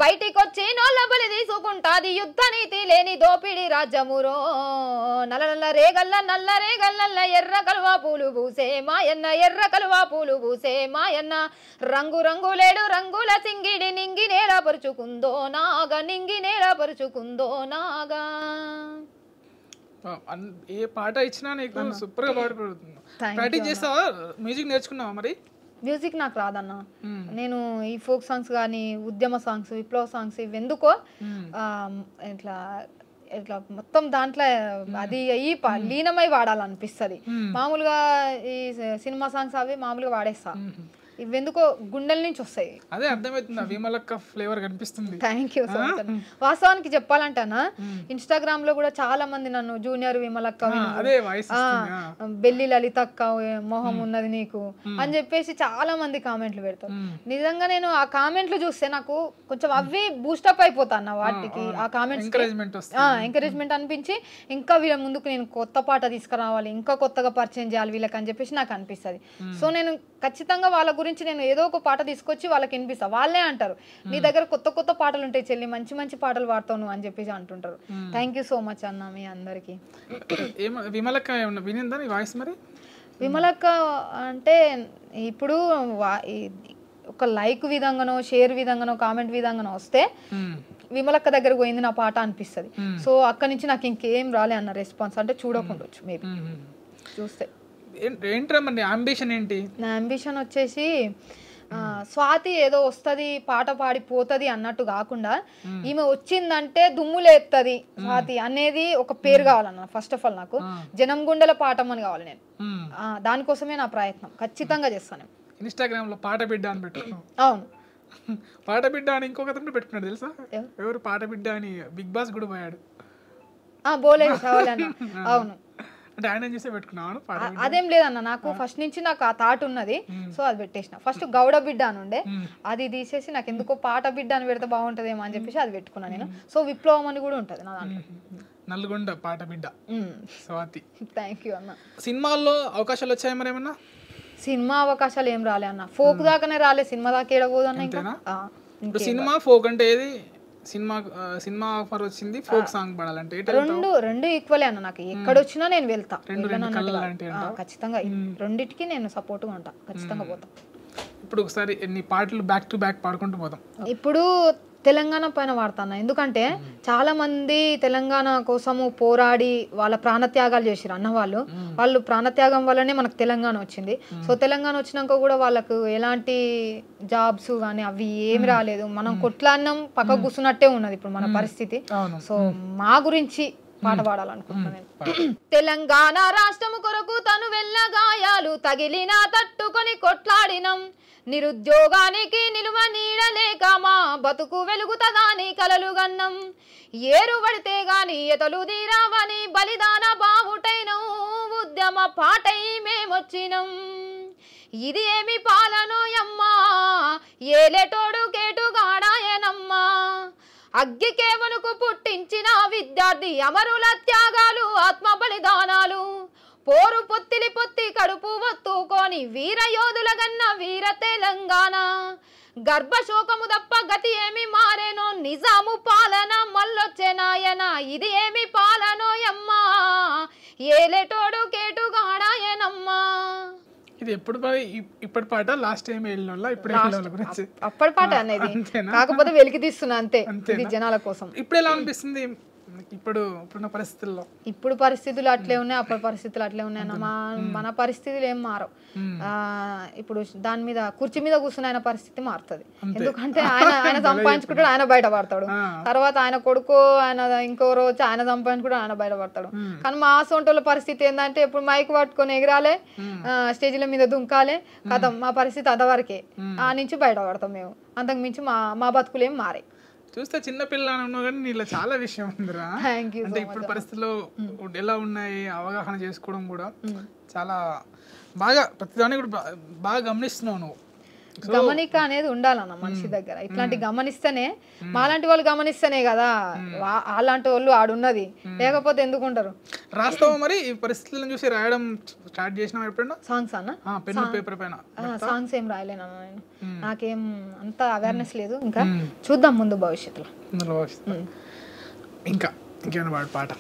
బయటికొచ్చి నోళ్ళ బలి తీసుకుంటాది యుద్ధ నీతి లేని దోపిడి రాజ్యమురో నల్ల రేగల్ల ఎర్ర కలువా పూలు పూసే మాయన్న ఎర్ర కలువా పూలు పూసే మాయన్న రంగు రంగులేడు రంగుల సింగిడి నింగి నేల పరుచుకుందో నాగా నింగి నేల పరుచుకుందో నాగా. ఏ పాట ఇచ్చినా నీకు సూపర్ గా పాడుతుంది. ప్రాక్టీస్ చేస్తావా? మ్యూజిక్ నేర్చుకున్నావా మరి? మ్యూజిక్ నాకు రాదన్న. నేను ఈ ఫోక్ సాంగ్స్ కానీ ఉద్యమ సాంగ్స్ విప్లవ సాంగ్స్ ఇవి ఎందుకో ఇట్లా ఇట్లా మొత్తం దాంట్లో అది అయ్యి లీనమై వాడాలనిపిస్తుంది. మామూలుగా ఈ సినిమా సాంగ్స్ అవి మామూలుగా వాడేస్తా, ఇవెందుకో గుండెల నుంచి వస్తాయి. అదే అర్థమవుతుంది, విమలక్క ఫ్లేవర్ కనిపిస్తుంది. Thank you so much. వాస్తవానికి చెప్పాలంటేనా ఇన్స్టాగ్రామ్ లో కూడా చాలా మంది నన్ను జూనియర్ విమలక్క, బెల్లి లలితక్క మొహం ఉన్నది నీకు అని చెప్పేసి చాలా మంది కామెంట్లు పెడతారు. నిజంగా నేను ఆ కామెంట్లు చూస్తే నాకు కొంచెం అవి బూస్టప్ అయిపోతా అన్న వాటికి. ఆ కామెంట్స్ ఎంకరేజ్మెంట్ అనిపించి ఇంకా వీళ్ళ ముందుకు నేను కొత్త పాట తీసుకురావాలి, ఇంకా కొత్తగా పరిచయం చేయాలి వీళ్ళకి అని చెప్పేసి నాకు అనిపిస్తుంది. సో నేను ఖచ్చితంగా వాళ్ళ గురించి నేను ఏదో ఒక పాట తీసుకొచ్చి వాళ్ళకి వినిపిస్తా. వాళ్ళే అంటారు నీ దగ్గర కొత్త కొత్త పాటలు ఉంటాయి చెల్లి, మంచి మంచి పాటలు పాడతావు అని చెప్పేసి అంటుంటారు. థ్యాంక్ యూ సో మచ్ అన్న మీ అందరికి. విమలక్క వినిందా నీ వాయిస్ మరి? విమలక్క అంటే ఇప్పుడు ఒక లైక్ విధంగానో షేర్ విధంగానో కామెంట్ విధంగానో వస్తే విమలక్క దగ్గర పోయింది నా పాట అనిపిస్తుంది. సో అక్కడి నుంచి నాకు ఇంకేం రాలే అన్న రెస్పాన్స్, అంటే చూడకుండొచ్చు మేబీ చూస్తే. ఏంట్రా మరి అంబిషన్ ఏంటి? నా అంబిషన్ వచ్చేసి స్వాతి ఏదో వస్తుంది పాట పాడిపోతుంది అన్నట్టు కాకుండా ఈమె వచ్చిందంటే దుమ్ములేస్తుంది స్వాతి అనేది ఒక పేరు కావాలన్న. ఫస్ట్ ఆఫ్ ఆల్ నాకు జనం గుండెల పాఠం అని కావాలి. నేను దానికోసమే నా ప్రయత్నం ఖచ్చితంగా చేస్తాను. ఇన్స్టాగ్రామ్ లో పాట బిడ్డ అని పెట్టుకున్నాను. అవును, పాట బిడ్డ అని ఇంకొక అతను పెట్టుకున్నాడు తెలుసా? ఎవరు? పాట బిడ్డ అని బిగ్ బాస్ కూడా పోయాడు. బోలే అవును, అంటే ఆయన చూసే పెట్టుకున్నాను. అదేం లేదన్న, నాకు ఫస్ట్ నుంచి నాకు ఆ థాట్ ఉన్నది. సో అది పెట్టేసిన. ఫస్ట్ గౌడ బిడ్డ అని ఉండే, అది తీసేసి నాకు ఎందుకో పాట బిడ్డ అని పెడితే బాగుంటదేమో అని చెప్పేసి అది పెట్టుకున్నాను నేను. సో విప్లవం అని కూడా ఉంటది నా దాంట్లో. నల్గొండ పాట బిడ్డ స్వాతి. థ్యాంక్ యూ అన్న. సినిమాల్లో అవకాశాలు వచ్చాయి మరి ఏమన్నా? సినిమా అవకాశాలు ఏం రాలే అన్న, ఫోక్ దాకానే రాలే, సినిమా దాకా ఏడబోదు అన్న. ఇంకా సినిమా ఫోక్ అంటే ఏది? సినిమా ఆఫర్ వచ్చింది, ఫోక్ సాంగ్ పాడాలంటే రెండు ఈక్వలే అన్న. నాకు ఎక్కడొచ్చినా నేను వెళ్తా ఖచ్చితంగా. రెండిటికి నేను సపోర్ట్ గా ఉంటా, ఖచ్చితంగా పోతా. ఇప్పుడు ఒకసారి ఎన్ని పాటలు బ్యాక్ టు బ్యాక్ పాడుకుంటూ పోతాం. ఇప్పుడు తెలంగాణ పైన వాడతాను, ఎందుకంటే చాలా మంది తెలంగాణ కోసము పోరాడి వాళ్ళ ప్రాణత్యాగాలు చేసిరు అన్న వాళ్ళు ప్రాణత్యాగం వల్లనే మనకు తెలంగాణ వచ్చింది. సో తెలంగాణ వచ్చినాక కూడా వాళ్ళకు ఎలాంటి జాబ్స్ కానీ అవి ఏమి రాలేదు. మనం కొట్లాన్నం పక్క కూర్చున్నట్టే ఉన్నది ఇప్పుడు మన పరిస్థితి. సో మా గురించి పాట పాడాలనుకుంటున్నాను. తెలంగాణ రాష్ట్రము కొరకు తను వెళ్ళగాయాలు తగిలిన తట్టుకొని కొట్లాడినం, నిరుద్యోగానికి నిలువ నీడలేక మా బతుకు వెలుగుతదాని కలలు గన్నం, ఏరు పడితే గాని ఎతలు తీరావని బలిదాన బావుటైనం, ఉద్యమ పాటై మేమొచ్చినం, ఇది ఏమి పాలనోయమ్మా ఏలేటోడు కేటుగాడాయనమ్మా, అగ్గికే వణుకు పుట్టించిన విద్యార్థి అమరుల త్యాగాలు ఆత్మ బలిదానాలు, పోరు పొత్తి కడుపు ఒత్తుకొని వీర యోధుల గన్న వీర తెలంగాణ, గర్భశోకము తప్ప గతి ఏమి మారేనో నిజాము పాలన మల్లొచ్చెనాయన, ఇది ఏమి పాలనోయమ్మా ఏలేటోడు కేటుగాడాయనమ్మా. ఇది ఎప్పుడు ఇప్పటి పాట లాస్ట్ టైం గురించి అప్పటి పాట అనేది కాకపోతే వెలికి తీస్తున్నా అంతే, ఇది జనాల కోసం. ఇప్పుడు ఎలా అనిపిస్తుంది ఇప్పుడున్న పరిస్థితుల్లో? ఇప్పుడు పరిస్థితులు అట్లే ఉన్నాయి, అప్పటి పరిస్థితులు అట్లే ఉన్నాయి. మన పరిస్థితులు ఏం మారవు. ఇప్పుడు దాని మీద కుర్చీ మీద కూర్చుని ఆయన పరిస్థితి మారుతుంది. ఎందుకంటే ఆయన సంపాదించుకుంటాడు, ఆయన బయటపడతాడు. తర్వాత ఆయన కొడుకు ఆయన ఇంకో రోజు ఆయన సంపాదించుకుంటాడు, ఆయన బయటపడతాడు. కానీ మా సొంటోళ్ళ పరిస్థితి ఏంటంటే ఇప్పుడు మైక్ పట్టుకొని ఎగరాలే, స్టేజ్ల మీద దుంకాలే, కథం మా పరిస్థితి అంతవరకే. ఆ నుంచి బయటపడతాం మేము, అంతకు మించి మా బతుకులు ఏం మారాయి. చూస్తే చిన్న పిల్లలు ఉన్నావు కానీ నీలో చాలా విషయం ఉందిరా. అంటే ఇప్పుడు పరిస్థితుల్లో ఎలా ఉన్నాయి అవగాహన చేసుకోవడం కూడా చాలా బాగా, ప్రతిదాన్ని కూడా బాగా గమనిస్తున్నావు నువ్వు. గమనిక అనేది ఉండాలన్న మనిషి దగ్గర. ఇట్లాంటి గమనిస్తేనే మాలాంటి వాళ్ళు గమనిస్తేనే కదా అలాంటి వాళ్ళు ఆడున్నది, లేకపోతే ఎందుకుంటారు. రాస్తావా మరి ఈ పరిస్థితులను చూసి రాయడం స్టార్ట్ చేసినా ఎప్పుడైనా? సాంగ్స్ అన్న పెన్ పేపర్ పైన సాంగ్స్ ఏం రాయలేనన్న నేను, నాకేం అంత అవేర్నెస్ లేదు. ఇంకా చూద్దాం ముందు భవిష్యత్తులో. ఇంకా ఇంకేమైనా పాట?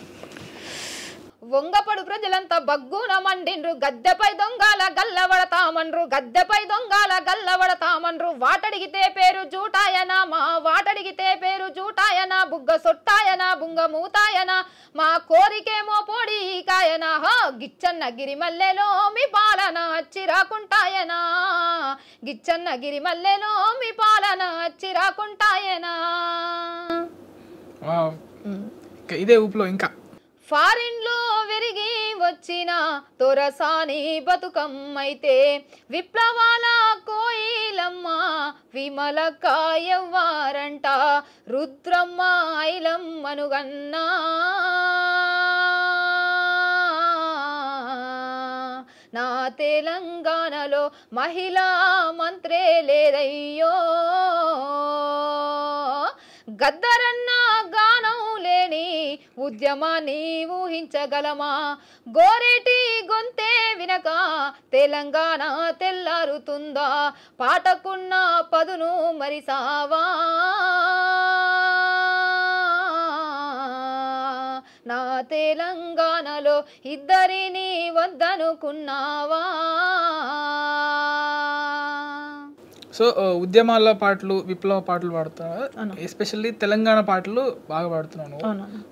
వంగపడు ప్రజలంతా బగ్గున మండిండ్రు, గద్దెపై దొంగల గల్లబడతామన్రు, గద్దెపై దొంగల గల్లబడతామన్రు. వాటడిగితే పేరు జూటాయన, మా వాటడిగితే పేరు జూటాయన, బుగ్గ సొట్టాయన బుంగ మూతాయన, మా కోరికేమో పొడి కాయన. హో గిచ్చన్న గిరి మల్లెలో మీ పాలన చిరాకుంటాయన, గిచ్చన్న గిరి మల్లెలో మీ పాలన చిరాకుంటాయన. ఇదే ఊపులో ఇంకా ఫారిన్ లో విరిగి వచ్చిన తొరసాని బతుకమ్మైతే, విప్లవాల కోయిలమ్మ విమలకాయవ్వారంట, రుద్రమ్మ ఐలమ్మనుగన్నా. నా తెలంగాణలో మహిళా మంత్రే లేదయ్యో, గద్దరన్న గానం లేని ఉద్యమాన్ని ఊహించగలమా, గోరేటి గొంతే వినక తెలంగాణ తెల్లారుతుందా, పాటకున్న పదును మరిసావా, నా తెలంగాణలో ఇద్దరిని వద్దనుకున్నావా. సో ఉద్యమాల పాటలు, విప్లవ పాటలు పాడుతున్నా, ఎస్పెషల్లీ తెలంగాణ పాటలు బాగా పాడుతున్నాను.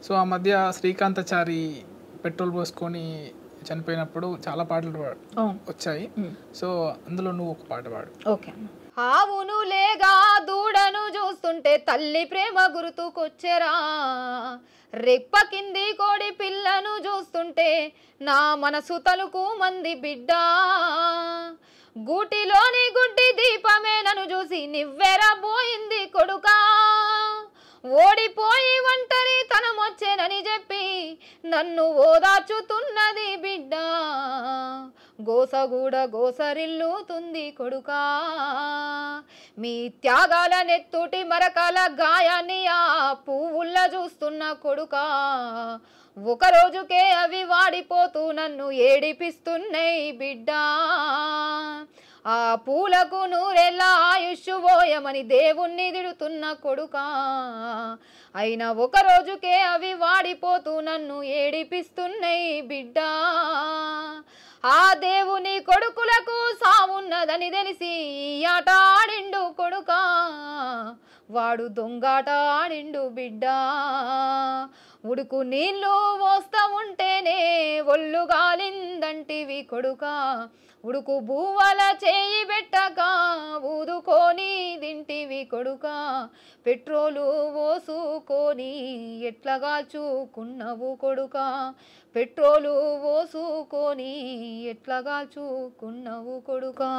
సో ఆ మధ్య శ్రీకాంతాచారి పెట్రోల్ పోసుకొని చనిపోయినప్పుడు చాలా పాటలు వచ్చాయి. సో అందులో నువ్వు ఒక పాట పాడు. ఓకే. ఆవును లేగా దూడను చూస్తుంటే తల్లి ప్రేమ గుర్తుకొచ్చెరా, రెప్ప కింది కోడి పిల్లను చూస్తుంటే నా మనసు తలుకు మంది బిడ్డ, గూటిలోని గుడ్డి దీపమే నన్ను చూసి నివ్వెరబోయింది కొడుకా, ఓడిపోయి ఒంటరి తనమొచ్చేనని చెప్పి నన్ను ఓదార్చుతున్నది బిడ్డ, గోసగూడ గోసరిల్లుతుంది కొడుకా, మీ త్యాగాల నెత్తుటి మరకాల గాయాన్ని ఆ పువ్వుల్ల చూస్తున్న కొడుకా, ఒక రోజుకే అవి వాడిపోతూ నన్ను ఏడిపిస్తున్నాయి బిడ్డ, ఆ పూలకు నూరెళ్ళ ఆయుష్ పోయమని దేవుణ్ణి తిడుతున్న కొడుకా, అయినా ఒక రోజుకే అవి వాడిపోతూ నన్ను ఏడిపిస్తున్నాయి బిడ్డ, ఆ దేవుని కొడుకులకు సావున్నదని తెలిసి ఈ ఆట ఆడిండు కొడుకా, వాడు దొంగాట ఆడిండు బిడ్డ, ఉడుకు నీళ్ళు పోస్తా ఉంటేనే ఒళ్ళు గాలిందంటివి కొడుకా, ఉడుకు బువ్వల చేయి పెట్టక ఊదుకొని దింటివి కొడుకా, పెట్రోలు పోసుకొని ఎట్లా కాల్చుకున్నవు కొడుకా, పెట్రోలు పోసుకొని ఎట్లా కాల్చుకున్నవు కొడుకా.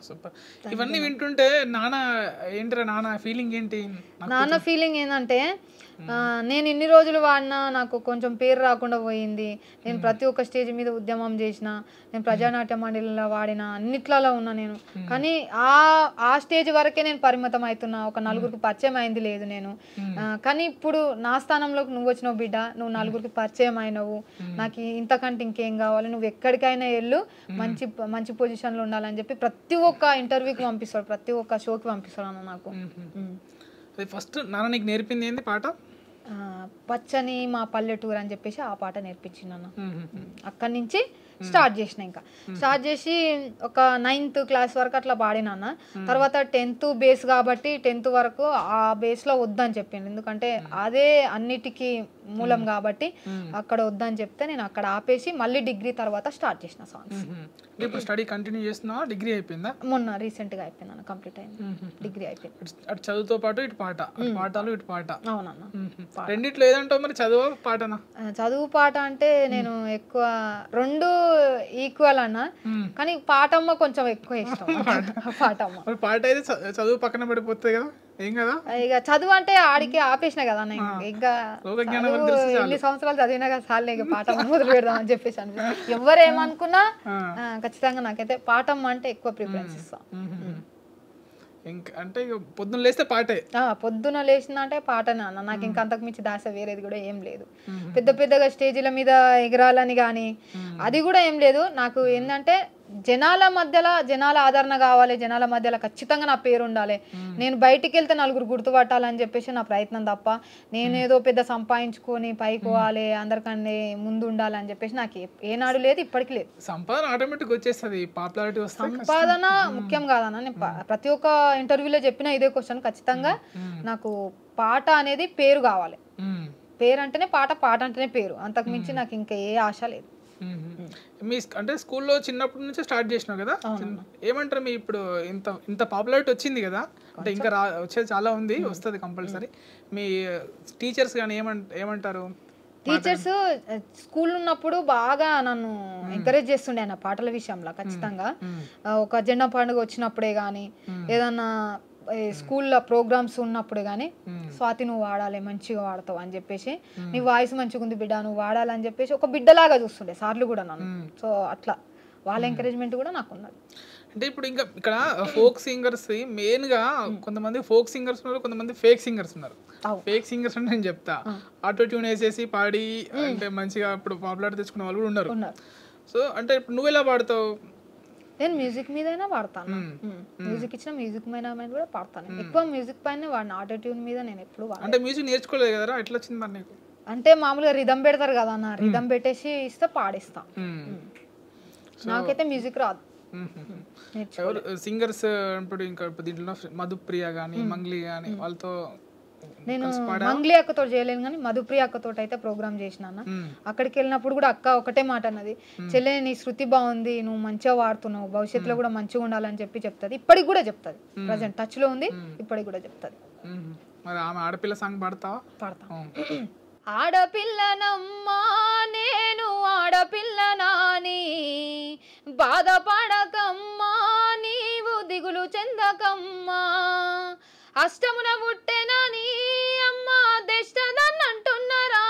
సూపర్. ఇవన్నీ వింటుంటే నాన్న ఏంటిరా, నాన్న ఫీలింగ్ ఏంటి? నాన్న ఫీలింగ్ ఏంటంటే, నేను ఇన్ని రోజులు వాడినా నాకు కొంచెం పేరు రాకుండా పోయింది, నేను ప్రతి ఒక్క స్టేజ్ మీద ఉద్యమం చేసిన, నేను ప్రజానాట్య మండలిలో వాడిన, అన్నిట్లలో ఉన్నా నేను, కానీ ఆ స్టేజ్ వరకే నేను పరిమితం అవుతున్నా, ఒక నలుగురికి పరిచయం అయింది లేదు నేను. కానీ ఇప్పుడు నా స్థానంలోకి నువ్వు వచ్చినావు బిడ్డ, నువ్వు నలుగురికి పరిచయం అయినవు, నాకు ఇంతకంటే ఇంకేం కావాలి, నువ్వు ఎక్కడికైనా వెళ్ళు, మంచి మంచి పొజిషన్లో ఉండాలని చెప్పి ప్రతి ఒక్క ఇంటర్వ్యూకి పంపిస్తాడు, ప్రతి ఒక్క షోకి పంపిస్తాడు అన్న నాకు. ఫస్ట్ నాన్న నీకు నేర్పింది ఏంది పాట? పచ్చని మా పల్లెటూరు అని చెప్పేసి ఆ పాట నేర్పించింది అన్న. అక్కడి నుంచి స్టార్ట్ చేసిన, ఇంకా స్టార్ట్ చేసి ఒక 9th క్లాస్ వరకు అట్లా పాడినా అన్న. తర్వాత 10th బేస్ కాబట్టి 10th వరకు ఆ బేస్లో వద్దని చెప్పింది, ఎందుకంటే అదే అన్నిటికీ మూలం కాబట్టి అక్కడ వద్దని చెప్తే నేను అక్కడ ఆపేసి మళ్ళీ డిగ్రీ తర్వాత స్టార్ట్ చేసిన సాంగ్స్. ఇప్పుడు స్టడీ కంటిన్యూ చేస్తున్నావా? డిగ్రీ అయిపోయిందా? మొన్న రీసెంట్గా అయిపోయింది, కంప్లీట్ అయింది, డిగ్రీ అయిపోయింది. అటు చదువుతో పాటు ఇటు పాట, పాటలు ఇటు పాట. అవునన్న. రెండిట్లో ఏదంటావు మరి, చదువు పాటనా? చదువు పాట అంటే నేను ఎక్కువ రెండు ఈక్వల్ అన్న, కానీ పాటమ్మ కొంచెం ఎక్కువ ఇష్టం. పాటమ్మ పాట అయితే చదువు పక్కన పడిపోతుంది కదా, ఏం కదా. ఇక చదువు అంటే ఆడికి ఆపేసిన కదా అన్న, ఇంకా ఎన్ని సంవత్సరాలు చదివినా కదా సార్లు ఇక పాటమ్మ మొదలు పెడదాం అని చెప్పేసి అనిపిస్తుంది. ఎవరేమనుకున్నా ఖచ్చితంగా నాకైతే పాటమ్మ అంటే ఎక్కువ ప్రిఫరెన్స్ ఇస్తాం. ఇంకా అంటే పొద్దున లేస్తే పాటే, పొద్దున లేచిన అంటే పాటనే అన్న. నాకు ఇంకా అంతకు మించి దాస వేరేది కూడా ఏం లేదు. పెద్ద పెద్దగా స్టేజీల మీద ఎగరాలని కానీ అది కూడా ఏం లేదు. నాకు ఏంటంటే జనాల మధ్యలో జనాల ఆదరణ కావాలి, జనాల మధ్యలో ఖచ్చితంగా నా పేరు ఉండాలి, నేను బయటికి వెళ్తే నలుగురు గుర్తుపట్టాలని చెప్పేసి నా ప్రయత్నం తప్ప నేనేదో పెద్ద సంపాదించుకొని పైకి పోవాలి, అందరికన్నా ముందు ఉండాలని చెప్పేసి నాకు ఏనాడు లేదు, ఇప్పటికీ లేదు. సంపాదన ఆటోమేటిక్ వచ్చేస్తుంది, పాపులారిటీ వస్తే. సంపాదన ముఖ్యం కాదన్న. నేను ప్రతి ఒక్క ఇంటర్వ్యూలో చెప్పిన ఇదే క్వశ్చన్. ఖచ్చితంగా నాకు పాట అనేది పేరు కావాలి. పేరు అంటేనే పాట, పాట అంటేనే పేరు, అంతకు మించి నాకు ఇంకా ఏ ఆశ లేదు. మీ అంటే స్కూల్లో చిన్నప్పటి నుంచి స్టార్ట్ చేసినావు కదా, ఏమంటారు మీ ఇప్పుడు ఇంత పాపులారిటీ వచ్చింది కదా, అంటే ఇంకా వచ్చేది చాలా ఉంది, వస్తుంది కంపల్సరీ. మీ టీచర్స్ కానీ ఏమంటారు? టీచర్స్ స్కూల్ ఉన్నప్పుడు బాగా నన్ను ఎంకరేజ్ చేస్తుండే అన్న పాటల విషయంలో. ఖచ్చితంగా ఒక జెండా పండుగ వచ్చినప్పుడే కానీ, ఏదన్నా స్కూల్లో ప్రోగ్రామ్స్ ఉన్నప్పుడే కానీ, స్వాతి నువ్వు వాడాలి, మంచిగా వాడతావు అని చెప్పేసి, నీ వాయిస్ మంచిగా ఉంది బిడ్డ, నువ్వు వాడాలని చెప్పేసి ఒక బిడ్డలాగా చూస్తుండే సార్లు కూడా నన్ను. సో అట్లా వాళ్ళ ఎంకరేజ్మెంట్ కూడా నాకు ఉన్నది. అంటే ఇప్పుడు ఇంకా ఇక్కడ ఫోక్ సింగర్స్ మెయిన్ గా కొంతమంది ఫోక్ సింగర్స్ ఉన్నారు, కొంతమంది ఫేక్ సింగర్స్ ఉన్నారు. ఫేక్ సింగర్స్ అంటే నేను చెప్తా, ఆటో ట్యూన్ వేసేసి పాడి అంటే మంచిగా ఇప్పుడు పాపులారిటీ తెచ్చుకునే వాళ్ళు కూడా ఉన్నారు. సో అంటే ఇప్పుడు నువ్వు ఎలా పాడతావు? నేను మ్యూజిక్ మీదైనా పాడతాను, మ్యూజిక్ ఇచ్చిన మ్యూజిక్ మీద కూడా పాడతాను. ఎక్కువ మ్యూజిక్ పైన వాడిన, ఆటో ట్యూన్ మీద నేను ఎప్పుడు అంటే మ్యూజిక్ నేర్చుకోలేదు కదా, ఎట్లా వచ్చింది మరి నీకు? అంటే మామూలుగా రిధమ్ పెడతారు కదా అన్న, రిధమ్ పెట్టేసి ఇస్తే పాడిస్తా. నాకైతే మ్యూజిక్ రాదు. సింగర్స్ ఇప్పుడు ఇంకా దీంట్లో మధుప్రియ గానీ మంగ్లీ గానీ వాళ్ళతో నేను మంగ్లీ అక్కతో చేయలేను కానీ మధుప్రియ అక్కతో అయితే ప్రోగ్రామ్ చేసిన. అక్కడికి వెళ్ళినప్పుడు కూడా అక్క ఒకటే మాట అన్నది, చెల్లె నీ శృతి బాగుంది, నువ్వు మంచిగా వాడుతున్నావు, భవిష్యత్తులో కూడా మంచిగా ఉండాలని చెప్తుంది. ఇప్పటికి కూడా చెప్తుంది, ప్రజెంట్ టచ్ లో ఉంది, ఇప్పటికి కూడా చెప్తుంది. ఆడపిల్ల సాంగ్ పాడతా? ఆడపిల్లనమ్మా నేను ఆడపిల్లనాని, బాధపడకమ్మా నీవు దిగులు చెందకమ్మా, అష్టమున పుట్టెనని అమ్మా దెష్టదన్నంటున్నారా,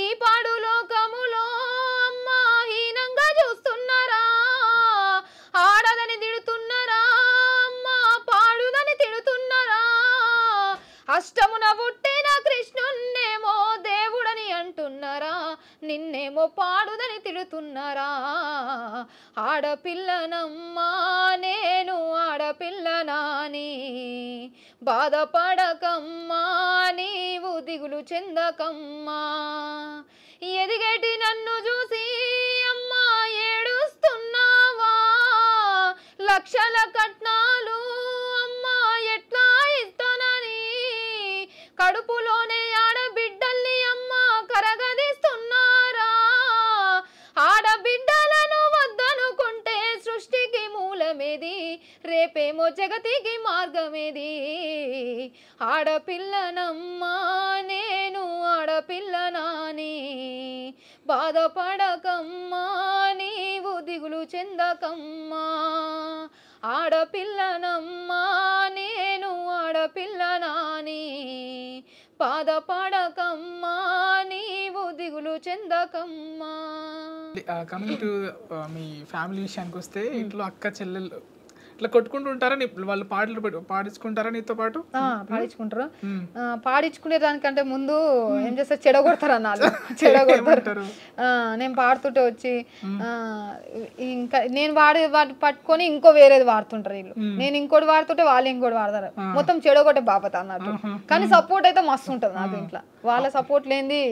ఈ పాడు లోకములో అమ్మా హీనంగా చూస్తున్నారా, ఆడదని తిడుతున్నారా అమ్మా పాడుదని తిడుతున్నారా, అష్టమున పుట్టిన కృష్ణున్నేమో దేవుడని అంటున్నారా, నిన్నేమో పాడుదని తిడుతున్నారా, ఆడపిల్లనమ్మా నేను ఆడపిల్లనాని, బాధపడకమ్మా నీవు దిగులు చెందకమ్మా, ఎదిగేటి నన్ను చూసి అమ్మా ఏడుస్తున్నావా, లక్షల కట్నాలు అమ్మా ఎట్లా ఇస్తానని, కడుపులోనే ఆడబిడ్డల్ని అమ్మా కరగదీస్తున్నారా, ఆడబిడ్డలను వద్దనుకుంటే సృష్టికి మూలమేది, రేపేమో జగతికి మార్గమేది, ఆడపిల్లనమ్మా నేను ఆడపిల్లనాని, బాధపడకమ్మా నీవు దిగులు చెందకమ్మా, ఆడపిల్లనమ్మా నేను ఆడపిల్లనాని, బాధపడకమ్మా నీవు దిగులు చెందకమ్మా. కమింగ్ టు మీ ఫ్యామిలీ విషయానికి వస్తే, ఇంట్లో అక్క చెల్లెలు ఇట్లా కొట్టుకుంటూ ఉంటారా, వాళ్ళు పాటలు పాడించుకుంటారా నీతో పాటు? పాడించుకుంటారు. పాడించుకునే దానికంటే ముందు ఏం చేస్తారు, చెడగొడతారు అన్నారు, చెడగొడతారు. నేను పాడుతుంటే వచ్చి ఇంకా నేను వాడి పట్టుకొని ఇంకో వేరేది వాడుతుంటారు వీళ్ళు, నేను ఇంకోటి వాడుతుంటే వాళ్ళు ఇంకోటి వాడతారు, మొత్తం చెడగొట్టే బాపత అన్నట్టు. కానీ సపోర్ట్ అయితే మస్తు ఉంటుంది నాకు ఇంట్లో. వాళ్ళ సపోర్ట్ లేనిది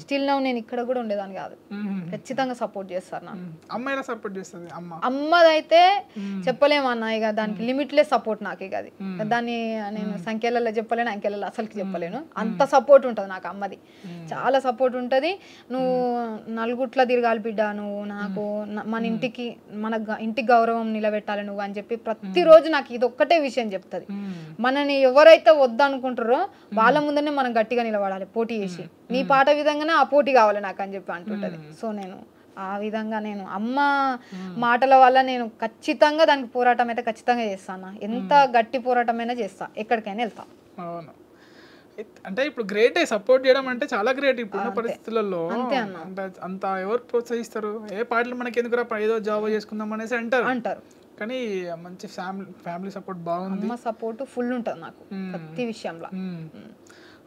స్టిల్ నౌ నేను ఇక్కడ కూడా ఉండేదాన్ని కాదు. ఖచ్చితంగా సపోర్ట్ చేస్తారు నాకు. అమ్మ ఎలా సపోర్ట్ చేస్తుంది? అమ్మదైతే చెప్పలేమన్నా, ఇక దానికి లిమిట్లెస్ సపోర్ట్ నాకు. ఇక అది దాన్ని నేను సంఖ్యలలో చెప్పలేను, అంకెలలో అసలుకి చెప్పలేను, అంత సపోర్ట్ ఉంటుంది నాకు అమ్మది. చాలా సపోర్ట్ ఉంటుంది. నువ్వు నలుగుట్ల తిరగాలి బిడ్డ, నువ్వు నాకు మన ఇంటికి ఇంటికి గౌరవం నిలబెట్టాలి నువ్వు అని చెప్పి ప్రతిరోజు నాకు ఇది ఒక్కటే విషయం చెప్తుంది. మనని ఎవరైతే వద్దనుకుంటారో వాళ్ళ ముందరనే మనం గట్టిగా నిలబడాలి, పోటీ చేసి నీ పాట విధంగానే ఆ పోటీ కావాలి నాకు అని చెప్పి అంటుంటది. సో నేను ఆ విధంగా నేను అమ్మ మాటల వల్ల నేను ఖచ్చితంగా దానికి పోరాటం అయితే ఖచ్చితంగా చేస్తాను. ఎంత గట్టి పోరాటమైనా చేస్తా, ఎక్కడికైనా వెళ్తా. అవును, అంటే ఇప్పుడు గ్రేట్ సపోర్ట్ చేయడం అంటే చాలా గ్రేట్ ఇప్పుడున్న పరిస్థితులలో. అంటే అంత ఎవరు ప్రోత్సహిస్తారు? ఏ పాటలు మనకి ఎందుకురా, ఏదో జాబ్ చేసుకుందాం అనేసి అంటారు. కానీ మంచి ఫ్యామిలీ సపోర్ట్ బాగుంది. అమ్మ సపోర్ట్ ఫుల్ ఉంటుంది నాకు ప్రతి విషయంలో.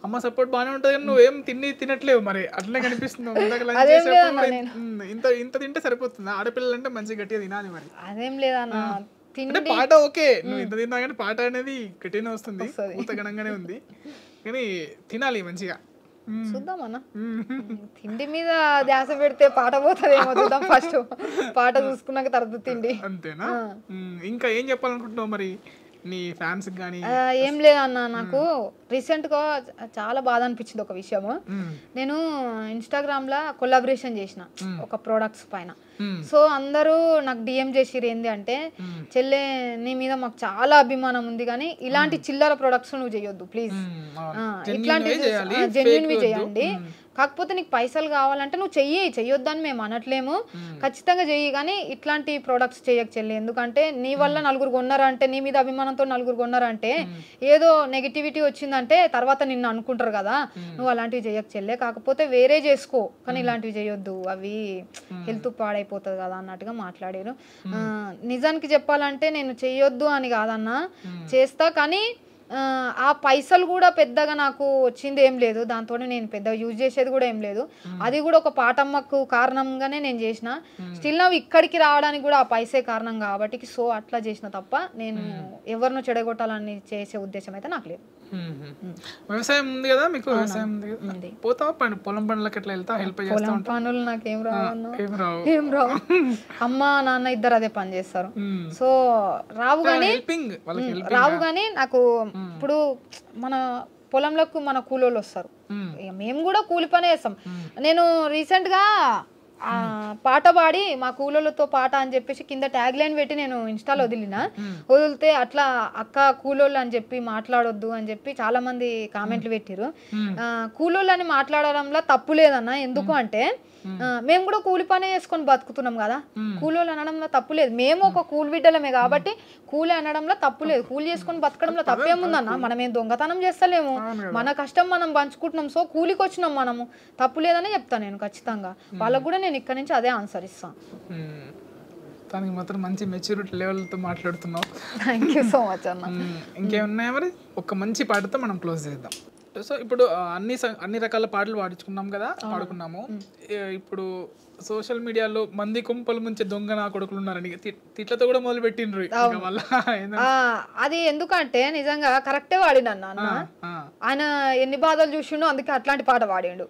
అమ్మ సపోర్ట్ బాగానే ఉంటుంది కానీ నువ్వేం తినట్లేవు మరి, అట్లనే కనిపిస్తుంది. ఇంత తింటే సరిపోతుంది. ఆడపిల్లలు అంటే మంచి గట్టిగా తినాలి మరి. అదేం లేదన్నా, అంటే పాట ఓకే, నువ్వు ఇంత తిన్నా కానీ పాట అనేది గట్టిగానే వస్తుంది, పూతగనంగానే ఉంది. కానీ తినాలి మంచిగా. చూద్దామన్నా, తిండి మీద ధ్యాస పెడితే పాట పోతుందేమో, చూద్దాం. ఫస్ట్ పాట చూసుకున్నాక తర్వాత తిండి. అంతేనా? ఇంకా ఏం చెప్పాలనుకుంటున్నావు మరి నీ ఫ్యాన్స్ గానీ? ఏం లేదన్నా, నాకు రీసెంట్ గా చాలా బాధ అనిపించింది ఒక విషయము. నేను ఇన్స్టాగ్రామ్ లా కొలాబరేషన్ చేసిన ఒక ప్రొడక్ట్స్ పైన. సో అందరూ నాకు డిఎం చేసిరు, ఏంది అంటే చెల్లె నీ మీద మాకు చాలా అభిమానం ఉంది కానీ ఇలాంటి చిల్లర ప్రొడక్ట్స్ నువ్వు చేయొద్దు ప్లీజ్, ఇట్లాంటివి జెన్యున్వి చేయండి. కాకపోతే నీకు పైసలు కావాలంటే నువ్వు చెయ్యొద్దని మేము అనట్లేము, ఖచ్చితంగా చెయ్యి, కానీ ఇట్లాంటి ప్రోడక్ట్స్ చేయక చెల్లి. ఎందుకంటే నీ వల్ల నలుగురు కొన్నారంటే, నీ మీద అభిమానంతో నలుగురు కొన్నారంటే ఏదో నెగిటివిటీ వచ్చిందంటే తర్వాత నిన్ను అనుకుంటారు కదా, నువ్వు అలాంటివి చేయక చెల్లే. కాకపోతే వేరే చేసుకో కానీ ఇలాంటివి చేయొద్దు, అవి హెల్త్ పాడైపోతుంది కదా అన్నట్టుగా మాట్లాడారు. నిజానికి చెప్పాలంటే నేను చెయ్యొద్దు అని కాదన్నా, చేస్తా, కానీ ఆ పైసలు కూడా పెద్దగా నాకు వచ్చింది ఏం లేదు, దాంతో నేను పెద్దగా యూజ్ చేసేది కూడా ఏం లేదు. అది కూడా ఒక పాటమ్మకు కారణంగానే నేను చేసిన. స్టిల్ నవ్వు ఇక్కడికి రావడానికి కూడా ఆ పైసే కారణం కాబట్టి, సో అట్లా చేసిన తప్ప నేను ఎవరినో చెడగొట్టాలని చేసే ఉద్దేశం అయితే నాకు లేదు. వ్యవసాయం ఉంది కదా మీకు? వ్యవసాయం ఉంది, పోతావా పొలం పనులకు ఎట్లా వెళ్తా? హెల్ప్ చేస్తా? పొలం పనులు నాకేం రావు, అమ్మ నాన్న ఇద్దరు అదే పని చేస్తారు. సో రావు కానీ నాకు ఇప్పుడు మన పొలంలోకి మన కూలోళ్ళు వస్తారు, మేము కూడా కూలి పనే చేస్తాం. నేను రీసెంట్ గా పాట పాడి మా కూలోళ్ళతో పాట అని చెప్పేసి కింద ట్యాగ్ లైన్ పెట్టి నేను ఇన్స్టాలో వదిలితే అట్లా అక్క కూలోళ్ళు అని చెప్పి మాట్లాడొద్దు అని చెప్పి చాలా మంది కామెంట్లు పెట్టిరు. కూలోళ్ళు అని మాట్లాడడంలో తప్పు లేదన్న, ఎందుకు అంటే మేము కూడా కూలి పనే చేసుకొని బతుకుతున్నాం కదా, కూలోళ్ళు అనడంలో తప్పు లేదు. మేము ఒక కూలి బిడ్డలమే కాబట్టి కూలి అనడంలో తప్పు లేదు, కూలి చేసుకొని బతకడంలో తప్పేముందన్న, మనం ఏం దొంగతనం చేస్తలేము, మన కష్టం మనం పంచుకుంటున్నాం, సో కూలికి వచ్చినాం మనము, తప్పు లేదని చెప్తాను నేను ఖచ్చితంగా. వాళ్ళకు కూడా నేను ఇక్కడ నుంచి అదే ఆన్సర్ ఇస్తాను. దానికి మాత్రం మంచి మెచ్యూరిటీ లెవెల్తో మాట్లాడుతున్నావు. థ్యాంక్ యూ సో మచ్ అన్న. ఇంకేమున్నాయా మరి? ఒక మంచి పాటతో మనం క్లోజ్ చేద్దాం. సో ఇప్పుడు అన్ని రకాల పాటలు పాడించుకున్నాం కదా, పాడుకున్నాము. ఇప్పుడు సోషల్ మీడియాలో మంది కుంపలు ముంచే దొంగ నా కొడుకులు ఉన్నారని తిట్లతో కూడా మొదలు పెట్టిండ్రు. అది ఎందుకంటే నిజంగా కరెక్టే వాడిన అన్న, ఆయన ఎన్ని బాధలు చూసిండో అందుకే అట్లాంటి పాట పాడిండు.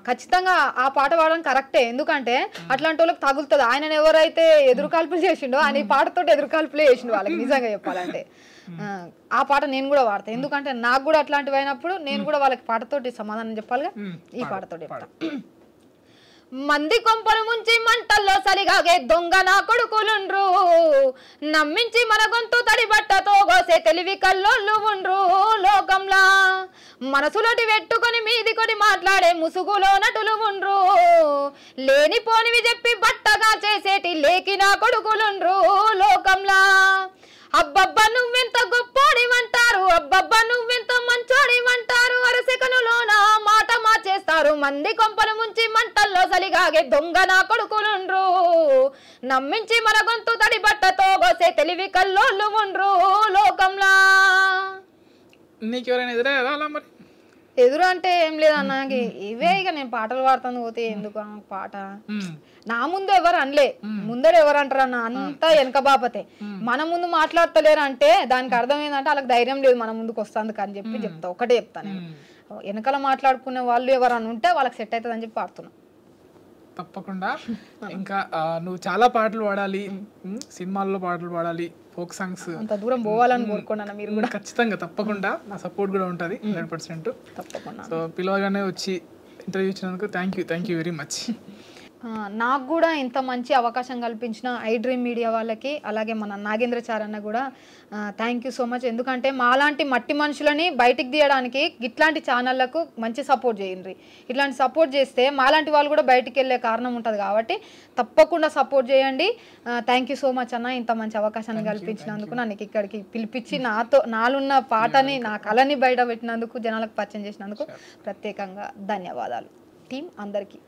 ఖచ్చితంగా ఆ పాట పాడడం కరెక్టే, ఎందుకంటే అట్లాంటి వాళ్ళకి తగులుతుంది. ఆయన ఎవరైతే ఎదురుకాల్పులు చేసిండో ఆయన ఈ పాటతో ఎదురుకాల్పులే చేసిండు వాళ్ళకి, నిజంగా చెప్పాలంటే. ఆ పాట నేను కూడా వాడతా, ఎందుకంటే నాకు కూడా అట్లాంటివి అయినప్పుడు నేను కూడా వాళ్ళకి పాటతోటి సమాధానం చెప్పాలిగా. ఈ పాటతోటి చెప్తా. మంది కొంపలు ముంచి మంటల్లో సరిగాగే దొంగ నా కొడుకులుండ్రు, నమ్మించి మన గొంతు తడి బట్టతో గోసే తెలివి కల్లోళ్ళు ఉండ్రు లోకంలా, మనసులోటి పెట్టుకొని మీది కొని మాట్లాడే ముసుగులో నటులు ఉండ్రు, లేనిపోనివి చెప్పి బట్టగా చేసేటి లేకి నా కొడుకులుండ్రు లోకంలా. అబ్బబ్బా నువ్వెంత గొప్పోడివంటారు, అబ్బబ్బా నువ్వెంత మంచోడివంటారు, అరసెకనులోన మాట మార్చేస్తారు, మంది కొంపలు ముంచి మంటల్లో సలిగాగే దొంగ నా కొడుకులుండ్రు, నమ్మించి మన గొంతు తడి బట్టతో గోసే తెలివి కల్లోళ్ళు ఉండ్రు లోకంలా. నీకెవరైనా ఎదురయ్యారా అలా మరి? ఎదురు అంటే ఏం లేదన్న, ఇవే ఇక నేను పాటలు పాడుతాను పోతే ఎందుకు పాట. నా ముందు ఎవరు అనలే, ముందర ఎవరు అంటారు అన్న, అంతా వెనక బాపతే. మన ముందు మాట్లాడతలేరు అంటే దానికి అర్థం ఏంటంటే వాళ్ళకి ధైర్యం లేదు మన ముందుకు వస్తుంది అని చెప్పి చెప్తా, ఒకటే చెప్తా నేను. వెనకాల మాట్లాడుకునే వాళ్ళు ఎవరన్నా ఉంటే వాళ్ళకి సెట్ అవుతుంది అని చెప్పి పాడుతున్నా. తప్పకుండా. ఇంకా నువ్వు చాలా పాటలు పాడాలి, సినిమాల్లో పాటలు పాడాలి, ఫోక్ సాంగ్స్, అంత దూరం పోవాలని కోరుకున్నాను మీరు కూడా. ఖచ్చితంగా తప్పకుండా నా సపోర్ట్ కూడా ఉంటుంది 100%. తప్పకుండా. సో పిలవగానే వచ్చి ఇంటర్వ్యూ ఇచ్చినందుకు థ్యాంక్ యూ వెరీ మచ్. నాకు కూడా ఇంత మంచి అవకాశం కల్పించిన ఐ డ్రీమ్ మీడియా వాళ్ళకి, అలాగే మన నాగేంద్రచార్ అన్న కూడా థ్యాంక్ యూ సో మచ్. ఎందుకంటే మాలాంటి మట్టి మనుషులని బయటికి తీయడానికి ఇట్లాంటి ఛానళ్లకు మంచి సపోర్ట్ చేయండి. ఇట్లాంటి సపోర్ట్ చేస్తే మాలాంటి వాళ్ళు కూడా బయటికి వెళ్ళే కారణం ఉంటుంది కాబట్టి తప్పకుండా సపోర్ట్ చేయండి. థ్యాంక్ యూ సో మచ్ అన్న, ఇంత మంచి అవకాశాన్ని కల్పించినందుకు, నన్ను ఇక్కడికి పిలిపించి నాలున్న పాటని, నా కళని బయట పెట్టినందుకు, జనాలకు పరిచయం చేసినందుకు ప్రత్యేకంగా ధన్యవాదాలు టీం అందరికీ.